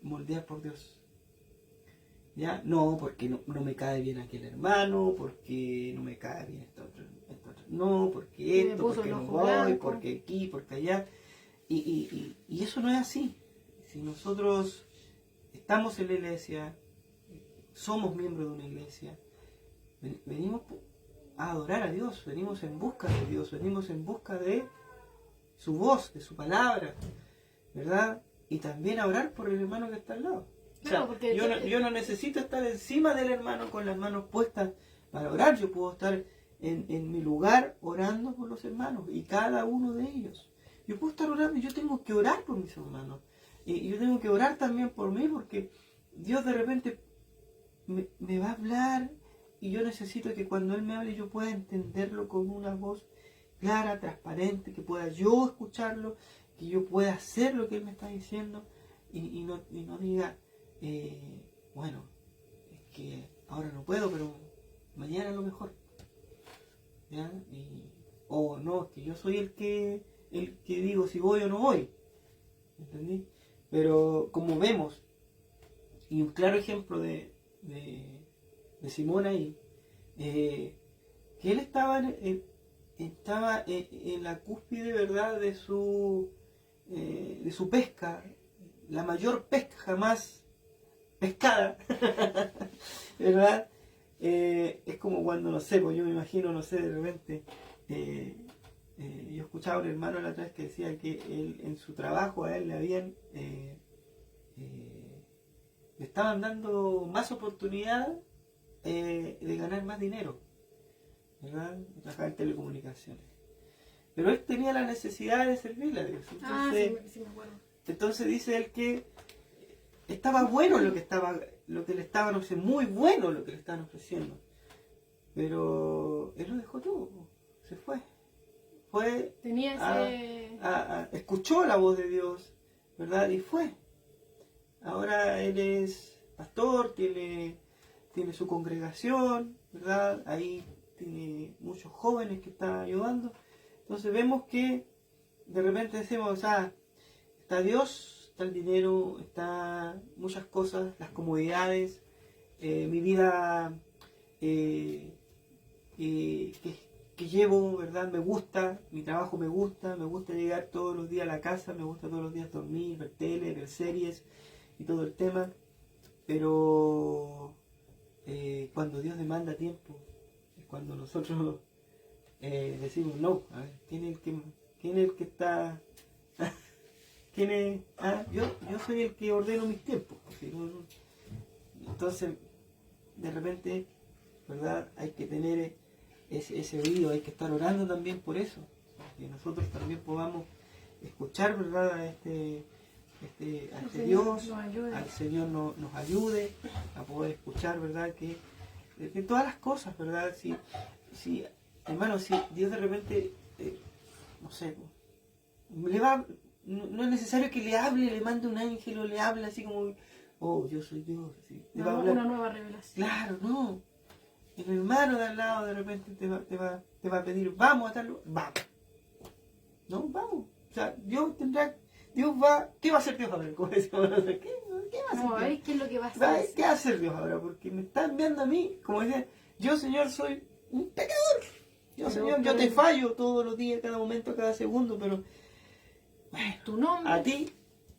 moldear por Dios. ¿Ya? No, porque no me cae bien aquel hermano, porque no me cae bien esta otra. No, porque esto, porque no voy, porque aquí, porque allá. Y eso no es así. Si nosotros estamos en la iglesia, somos miembros de una iglesia, venimos a adorar a Dios, venimos en busca de Dios, venimos en busca de su voz, de su palabra, ¿verdad? Y también a orar por el hermano que está al lado. Claro, o sea, yo no necesito estar encima del hermano con las manos puestas para orar. Yo puedo estar en mi lugar orando por los hermanos y cada uno de ellos. Yo puedo estar orando y yo tengo que orar por mis hermanos. Y yo tengo que orar también por mí, porque Dios de repente me va a hablar y yo necesito que cuando Él me hable yo pueda entenderlo con una voz clara, transparente, que pueda yo escucharlo, que yo pueda hacer lo que Él me está diciendo y no diga, bueno, es que ahora no puedo, pero mañana a lo mejor. ¿Ya? O no, es que yo soy el que digo si voy o no voy. ¿Entendí? Pero como vemos, y un claro ejemplo de Simón ahí, que él estaba en la cúspide, ¿verdad?, de su pesca, la mayor pesca jamás pescada, ¿verdad? Es como cuando, no sé, pues yo me imagino, no sé, de repente, yo escuchaba a un hermano la otra vez que decía que él, en su trabajo a él le habían, le estaban dando más oportunidad de ganar más dinero, ¿verdad? Trabajar en telecomunicaciones. Pero él tenía la necesidad de servirle a Dios. Entonces, sí me acuerdo. Entonces dice él que estaba bueno lo que le estaban ofreciendo, muy bueno lo que le estaban ofreciendo. Pero él lo dejó todo, se fue. Escuchó la voz de Dios, ¿verdad? Y fue. Ahora él es pastor, tiene su congregación, ¿verdad? Ahí tiene muchos jóvenes que están ayudando. Entonces vemos que de repente decimos, está Dios, está el dinero, está muchas cosas, las comodidades, mi vida que llevo, ¿verdad? Me gusta, mi trabajo me gusta llegar todos los días a la casa, me gusta todos los días dormir, ver tele, ver series y todo el tema, pero cuando Dios demanda tiempo, es cuando nosotros decimos, no, a ver, ¿quién es el que está? ¿Quién es? Yo soy el que ordeno mis tiempos. Entonces, de repente, ¿verdad? Hay que tener ese oído, hay que estar orando también por eso, que nosotros también podamos escuchar, ¿verdad? A este Dios, al Señor nos ayude a poder escuchar, ¿verdad? Que todas las cosas, ¿verdad? Si hermano, si Dios de repente, no sé, no es necesario que le hable, le mande un ángel o le hable así como, oh, yo soy Dios. Así. Te va a hablar una nueva revelación. Claro, no. El hermano de al lado de repente te va a pedir, vamos a tal lugar, vamos. No, vamos. O sea, Dios va, ¿qué va a hacer Dios ahora? Como decíamos nosotros, ¿qué va a hacer No, a Dios? ver qué es lo que va a Va, hacer. ¿qué va a hacer Dios ahora? Porque me está enviando a mí, como decía, yo, Señor, soy un pecador. Yo, Señor, yo te fallo todos los días, cada momento, cada segundo, pero bueno, Tu nombre. a ti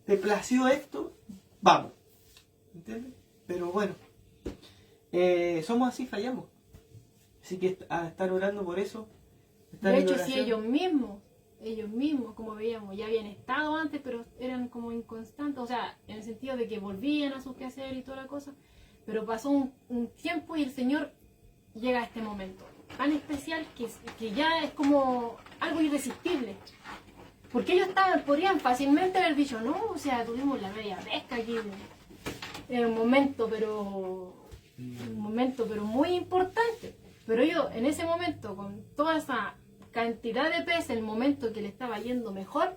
te plació esto, vamos. ¿Entiendes? Pero bueno, somos así, fallamos. Así que a estar orando por eso. Estar De en hecho, si oración. ellos mismos, como veíamos, ya habían estado antes, pero eran como inconstantes, o sea, en el sentido de que volvían a sus quehaceres y toda la cosa, pero pasó un tiempo y el Señor llega a este momento tan especial que ya es como algo irresistible. Porque ellos podrían fácilmente haber dicho, no, o sea, tuvimos la media pesca aquí en un momento, pero muy importante. Pero ellos en ese momento, con toda esa cantidad de peces, el momento que le estaba yendo mejor,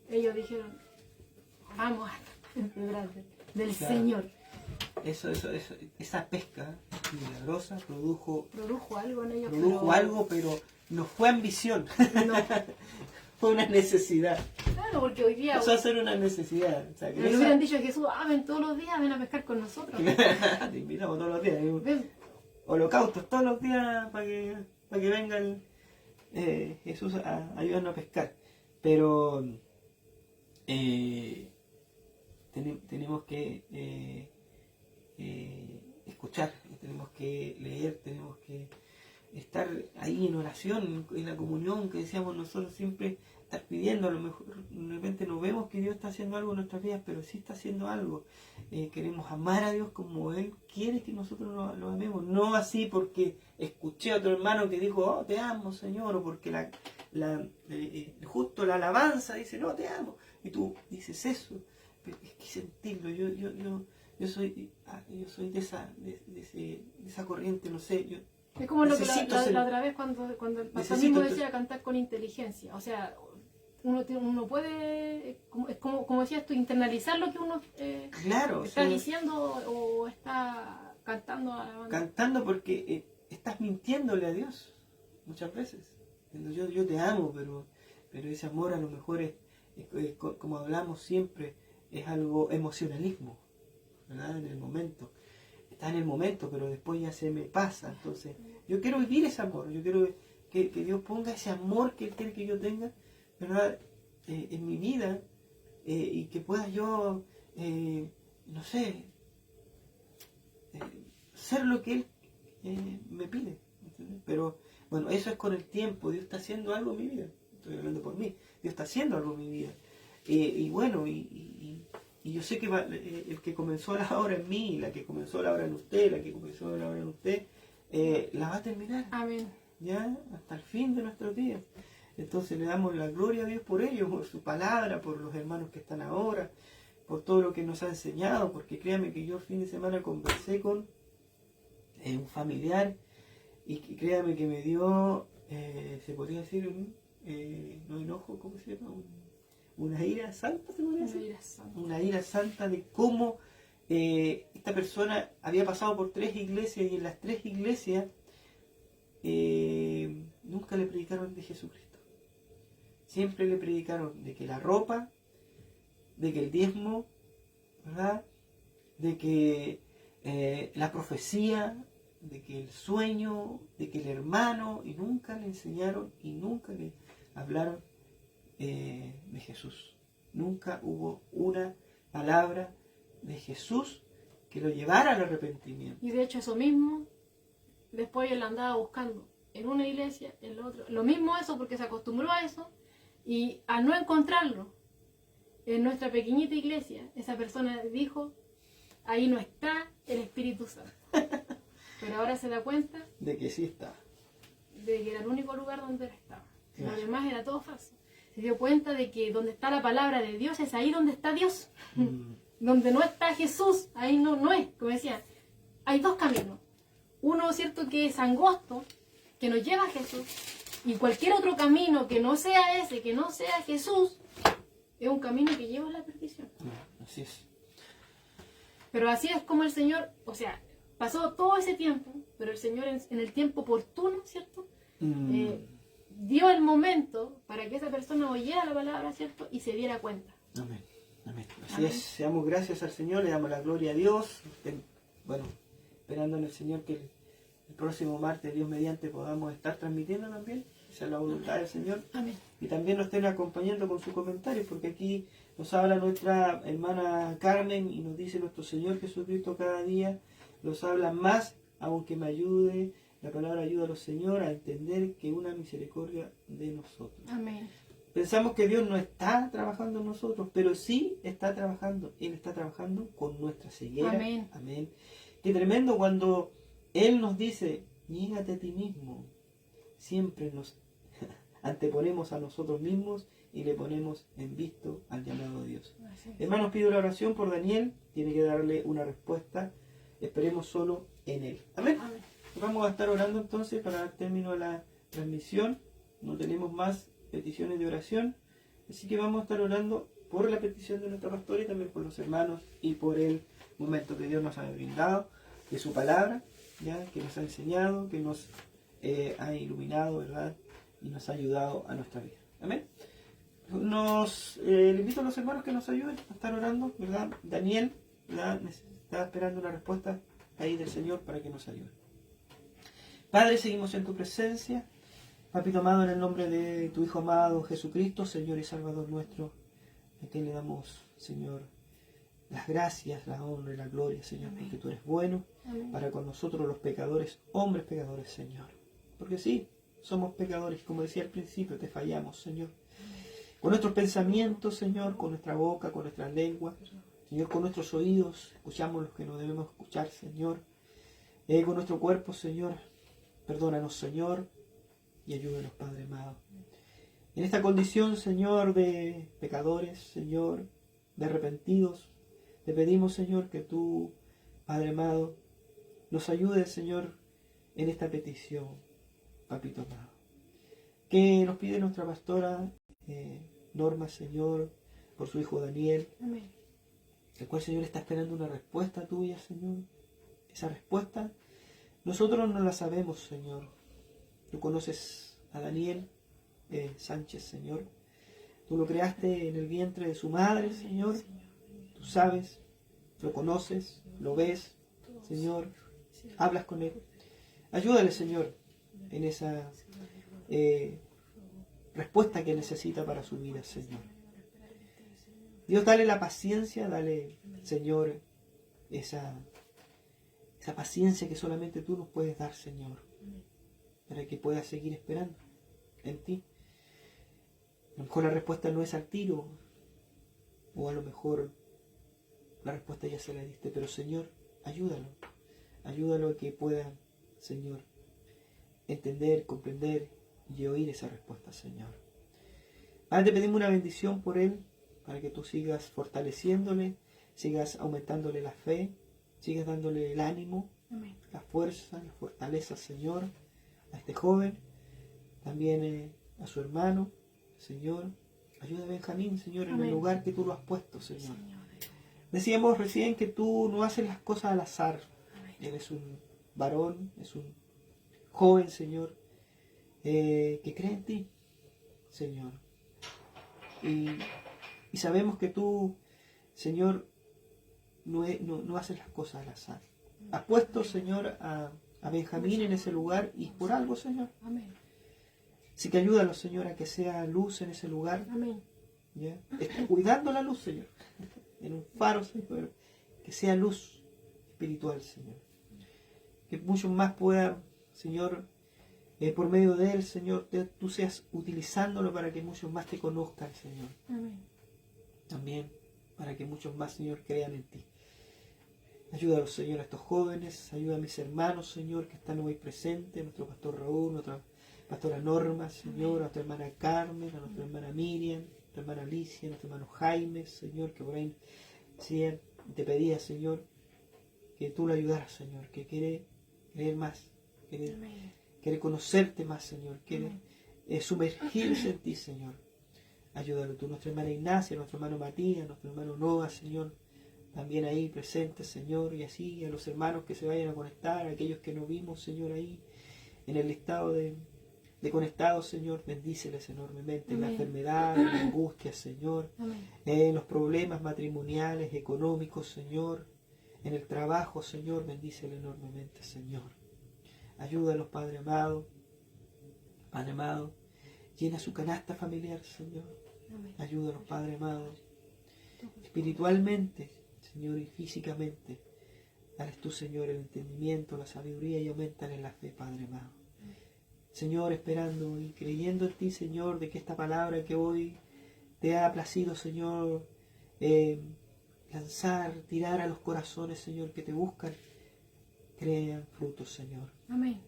ellos dijeron, vamos a celebrar del Claro. Señor. Esa pesca milagrosa produjo Algo en ellos. algo, pero no fue ambición, No, fue una necesidad. claro, porque hoy día Pasó a ser una necesidad. O sea, que le hubieran dicho a Jesús, ven todos los días, ven a pescar con nosotros. te invitamos todos los días. Ven. Holocaustos todos los días para que venga Jesús a ayudarnos a pescar. Pero tenemos que escuchar, tenemos que leer, tenemos que estar ahí en oración, en la comunión que decíamos nosotros siempre, estar pidiendo. A lo mejor de repente no vemos que Dios está haciendo algo en nuestras vidas, pero sí está haciendo algo. Queremos amar a Dios como Él quiere que nosotros lo amemos, no así porque escuché a otro hermano que dijo, oh, te amo, Señor, o porque justo la alabanza dice, no, te amo, y tú dices eso. Pero es que sentirlo, yo soy de esa corriente, no sé, yo Es como lo que necesito la otra vez cuando el pastor necesito mismo decía cantar con inteligencia. O sea, uno puede, como decías tú, internalizar lo que uno claro, está o sea, diciendo o está cantando a la banda. cantando porque estás mintiéndole a Dios muchas veces. Yo te amo, pero ese amor a lo mejor es como hablamos siempre, es algo emocionalismo, ¿verdad? En el momento. Está en el momento, pero después ya se me pasa. Entonces, yo quiero vivir ese amor, yo quiero que Dios ponga ese amor que Él quiere que yo tenga, ¿verdad? En mi vida, y que pueda yo, no sé, ser lo que Él me pide, ¿entiendes? Pero bueno, eso es con el tiempo. Dios está haciendo algo en mi vida, estoy hablando por mí, Dios está haciendo algo en mi vida, y bueno, y yo sé que el que comenzó la obra en mí, la que comenzó la obra en usted, la que comenzó la obra en usted, la va a terminar. Amén. Ya hasta el fin de nuestros días. Entonces le damos la gloria a Dios por ellos, por su palabra, por los hermanos que están ahora, por todo lo que nos ha enseñado, porque créame que yo el fin de semana conversé con un familiar y créame que me dio, se podría decir, no enojo, ¿cómo se llama? Una ira santa, se podría decir. Una ira santa de cómo esta persona había pasado por 3 iglesias y en las 3 iglesias nunca le predicaron de Jesucristo. Siempre le predicaron de que la ropa, de que el diezmo, ¿verdad? De que la profecía, de que el sueño, de que el hermano, y nunca le enseñaron y nunca le hablaron de Jesús. Nunca hubo una palabra de Jesús que lo llevara al arrepentimiento. Y de hecho eso mismo, después él andaba buscando en una iglesia, en la otra. Lo mismo eso porque se acostumbró a eso y al no encontrarlo en nuestra pequeñita iglesia, esa persona dijo, ahí no está el Espíritu Santo. Pero ahora se da cuenta De que sí está. de que era el único lugar donde él estaba. Claro. Lo demás era todo falso. Se dio cuenta de que donde está la palabra de Dios es ahí donde está Dios. Donde no está Jesús, ahí no es. Como decía, hay 2 caminos. Uno, cierto, que es angosto, que nos lleva a Jesús. Y cualquier otro camino que no sea ese, que no sea Jesús, es un camino que lleva a la perdición. Así es. Pero así es como el Señor, o sea, pasó todo ese tiempo, pero el Señor en el tiempo oportuno, ¿cierto? dio el momento para que esa persona oyera la palabra, ¿cierto? Y se diera cuenta. Amén. Amén. Así Amén. es, seamos gracias al Señor, le damos la gloria a Dios. Bueno, esperando en el Señor que el próximo martes, Dios mediante, podamos estar transmitiendo también. Esa es la voluntad del Señor. Amén. Y también nos estén acompañando con sus comentarios, porque aquí nos habla nuestra hermana Carmen y nos dice nuestro Señor Jesucristo cada día, nos habla más, aunque me ayude, la palabra ayúdanos Señor a entender que una misericordia de nosotros. Amén. Pensamos que Dios no está trabajando en nosotros, pero sí está trabajando. Él está trabajando con nuestra ceguera. Amén. Amén. Qué tremendo cuando Él nos dice, niégate a ti mismo. Siempre nos anteponemos a nosotros mismos y le ponemos en visto al llamado de Dios. Así es. Hermanos, pido la oración por Daniel. Tiene que darle una respuesta. Esperemos solo en Él. Amén. Amén. Vamos a estar orando entonces para dar término a la transmisión. No tenemos más peticiones de oración. Así que vamos a estar orando por la petición de nuestra pastora y también por los hermanos y por el momento que Dios nos ha brindado, de su palabra, ya que nos ha enseñado, que nos ha iluminado, ¿verdad? Y nos ha ayudado a nuestra vida. Amén. Le invito a los hermanos que nos ayuden a estar orando, ¿verdad? Daniel, ¿verdad? Está esperando una respuesta ahí del Señor para que nos ayude. Padre, seguimos en tu presencia. Papito amado, en el nombre de tu Hijo amado Jesucristo, Señor y Salvador nuestro, a quien le damos, Señor, las gracias, la honra y la gloria, Señor, Amén. porque tú eres bueno Amén. para con nosotros los pecadores, hombres pecadores, Señor. Porque sí, somos pecadores, como decía al principio, te fallamos, Señor. Con nuestros pensamientos, Señor, con nuestra boca, con nuestra lengua, Señor, con nuestros oídos, escuchamos los que no debemos escuchar, Señor. Con nuestro cuerpo, Señor, perdónanos, Señor, y ayúdanos, Padre amado. En esta condición, Señor, de pecadores, Señor, de arrepentidos, te pedimos, Señor, que tú, Padre amado, nos ayudes, Señor, en esta petición, Papito amado. Que nos pide nuestra pastora Norma, Señor, por su hijo Daniel, Amén. el cual, Señor, está esperando una respuesta tuya, Señor. Esa respuesta nosotros no la sabemos, Señor. Tú conoces a Daniel Sánchez, Señor. Tú lo creaste en el vientre de su madre, Señor. Tú sabes, lo conoces, lo ves, Señor. Hablas con él. Ayúdale, Señor, en esa respuesta que necesita para su vida, Señor. Dios, dale la paciencia, dale, Señor, esa paciencia que solamente tú nos puedes dar, Señor, para que pueda seguir esperando en ti. A lo mejor la respuesta no es al tiro, o a lo mejor la respuesta ya se la diste, pero Señor, ayúdalo a que pueda, Señor, entender, comprender y oír esa respuesta, Señor. Padre, te pedimos una bendición por él, para que tú sigas fortaleciéndole, sigas aumentándole la fe, sigas dándole el ánimo, Amén. la fuerza, la fortaleza, Señor, a este joven, también a su hermano, Señor. Ayuda a Benjamín, Señor, en Amén. el lugar que tú lo has puesto, Señor. Señor. Decíamos recién que tú no haces las cosas al azar. Amén. Él es un varón, es un joven, Señor, que cree en ti, Señor. Y sabemos que tú, Señor, no haces las cosas al azar. Has puesto, Señor, a Benjamín en ese lugar y por algo, Señor. Amén. Así que ayúdalo, Señor, a que sea luz en ese lugar. Amén. ¿Ya? Está cuidando la luz, Señor. En un faro, Señor. Que sea luz espiritual, Señor. Que muchos más puedan, Señor, por medio de él, Señor, tú seas utilizándolo para que muchos más te conozcan, Señor. Amén. También para que muchos más, Señor, crean en ti. Ayúdalos, Señor, a estos jóvenes. Ayuda a mis hermanos, Señor, que están hoy presentes. A nuestro pastor Raúl, a nuestra pastora Norma, Señor, a nuestra hermana Carmen, a nuestra hermana Miriam, a nuestra hermana Alicia, a nuestro hermano Jaime, Señor, que por ahí sí, te pedía, Señor, que tú lo ayudaras, Señor, que quiere creer más, Amén. quiere conocerte más, Señor, quiere Amén. sumergirse en ti, Señor. Ayúdalo tú, nuestra hermana Ignacia, nuestro hermano Matías, nuestro hermano Noah, Señor, también ahí presentes, Señor, y así a los hermanos que se vayan a conectar, a aquellos que no vimos, Señor, ahí en el listado de de conectados, Señor, bendíceles enormemente en la Amén. enfermedad, en la angustia, Señor, Amén. en los problemas matrimoniales, económicos, Señor, en el trabajo, Señor, bendíceles enormemente, Señor. Ayúdalos, Padre amado, Padre amado, llena su canasta familiar, Señor. Amén. Ayúdalos, Padre amado, espiritualmente, Señor, y físicamente. Dales tú, Señor, el entendimiento, la sabiduría y aumentale la fe, Padre amado. Señor, esperando y creyendo en ti, Señor, de que esta palabra que hoy te ha placido, Señor, lanzar, tirar a los corazones, Señor, que te buscan, crean frutos, Señor. Amén.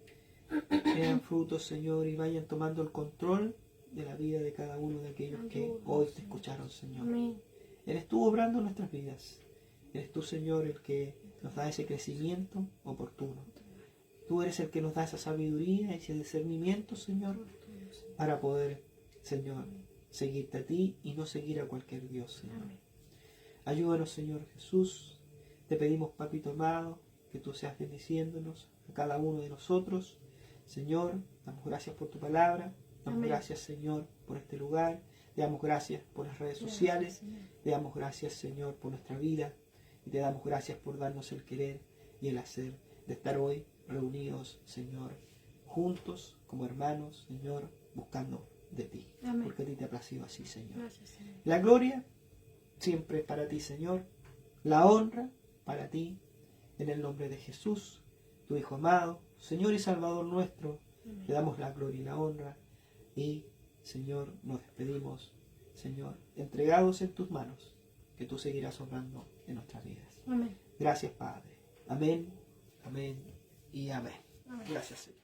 Crean frutos, Señor, y vayan tomando el control de la vida de cada uno de aquellos que hoy te escucharon, Señor. Amén. Eres tú obrando en nuestras vidas. Eres tú, Señor, el que nos da ese crecimiento oportuno. Tú eres el que nos da esa sabiduría, ese discernimiento, Señor, para poder, Señor, seguirte a ti y no seguir a cualquier Dios, Señor. Amén. Ayúdanos, Señor Jesús. Te pedimos, Papito amado, que tú seas bendiciéndonos a cada uno de nosotros. Señor, damos gracias por tu palabra. Damos Amén. gracias, Señor, por este lugar. Te damos gracias por las redes sociales. Señor. Te damos gracias, Señor, por nuestra vida. Y te damos gracias por darnos el querer y el hacer de estar hoy reunidos, Señor, juntos como hermanos, Señor, buscando de ti. Amén. Porque a ti te ha placido así, Señor. Gracias, Señor. La gloria siempre es para ti, Señor. La honra para ti, en el nombre de Jesús, tu Hijo amado, Señor y Salvador nuestro. Amén. Le damos la gloria y la honra. Y, Señor, nos despedimos, Señor, entregados en tus manos, que tú seguirás obrando en nuestras vidas. Amén. Gracias, Padre. Amén, amén y amén. Amén. Gracias, Señor.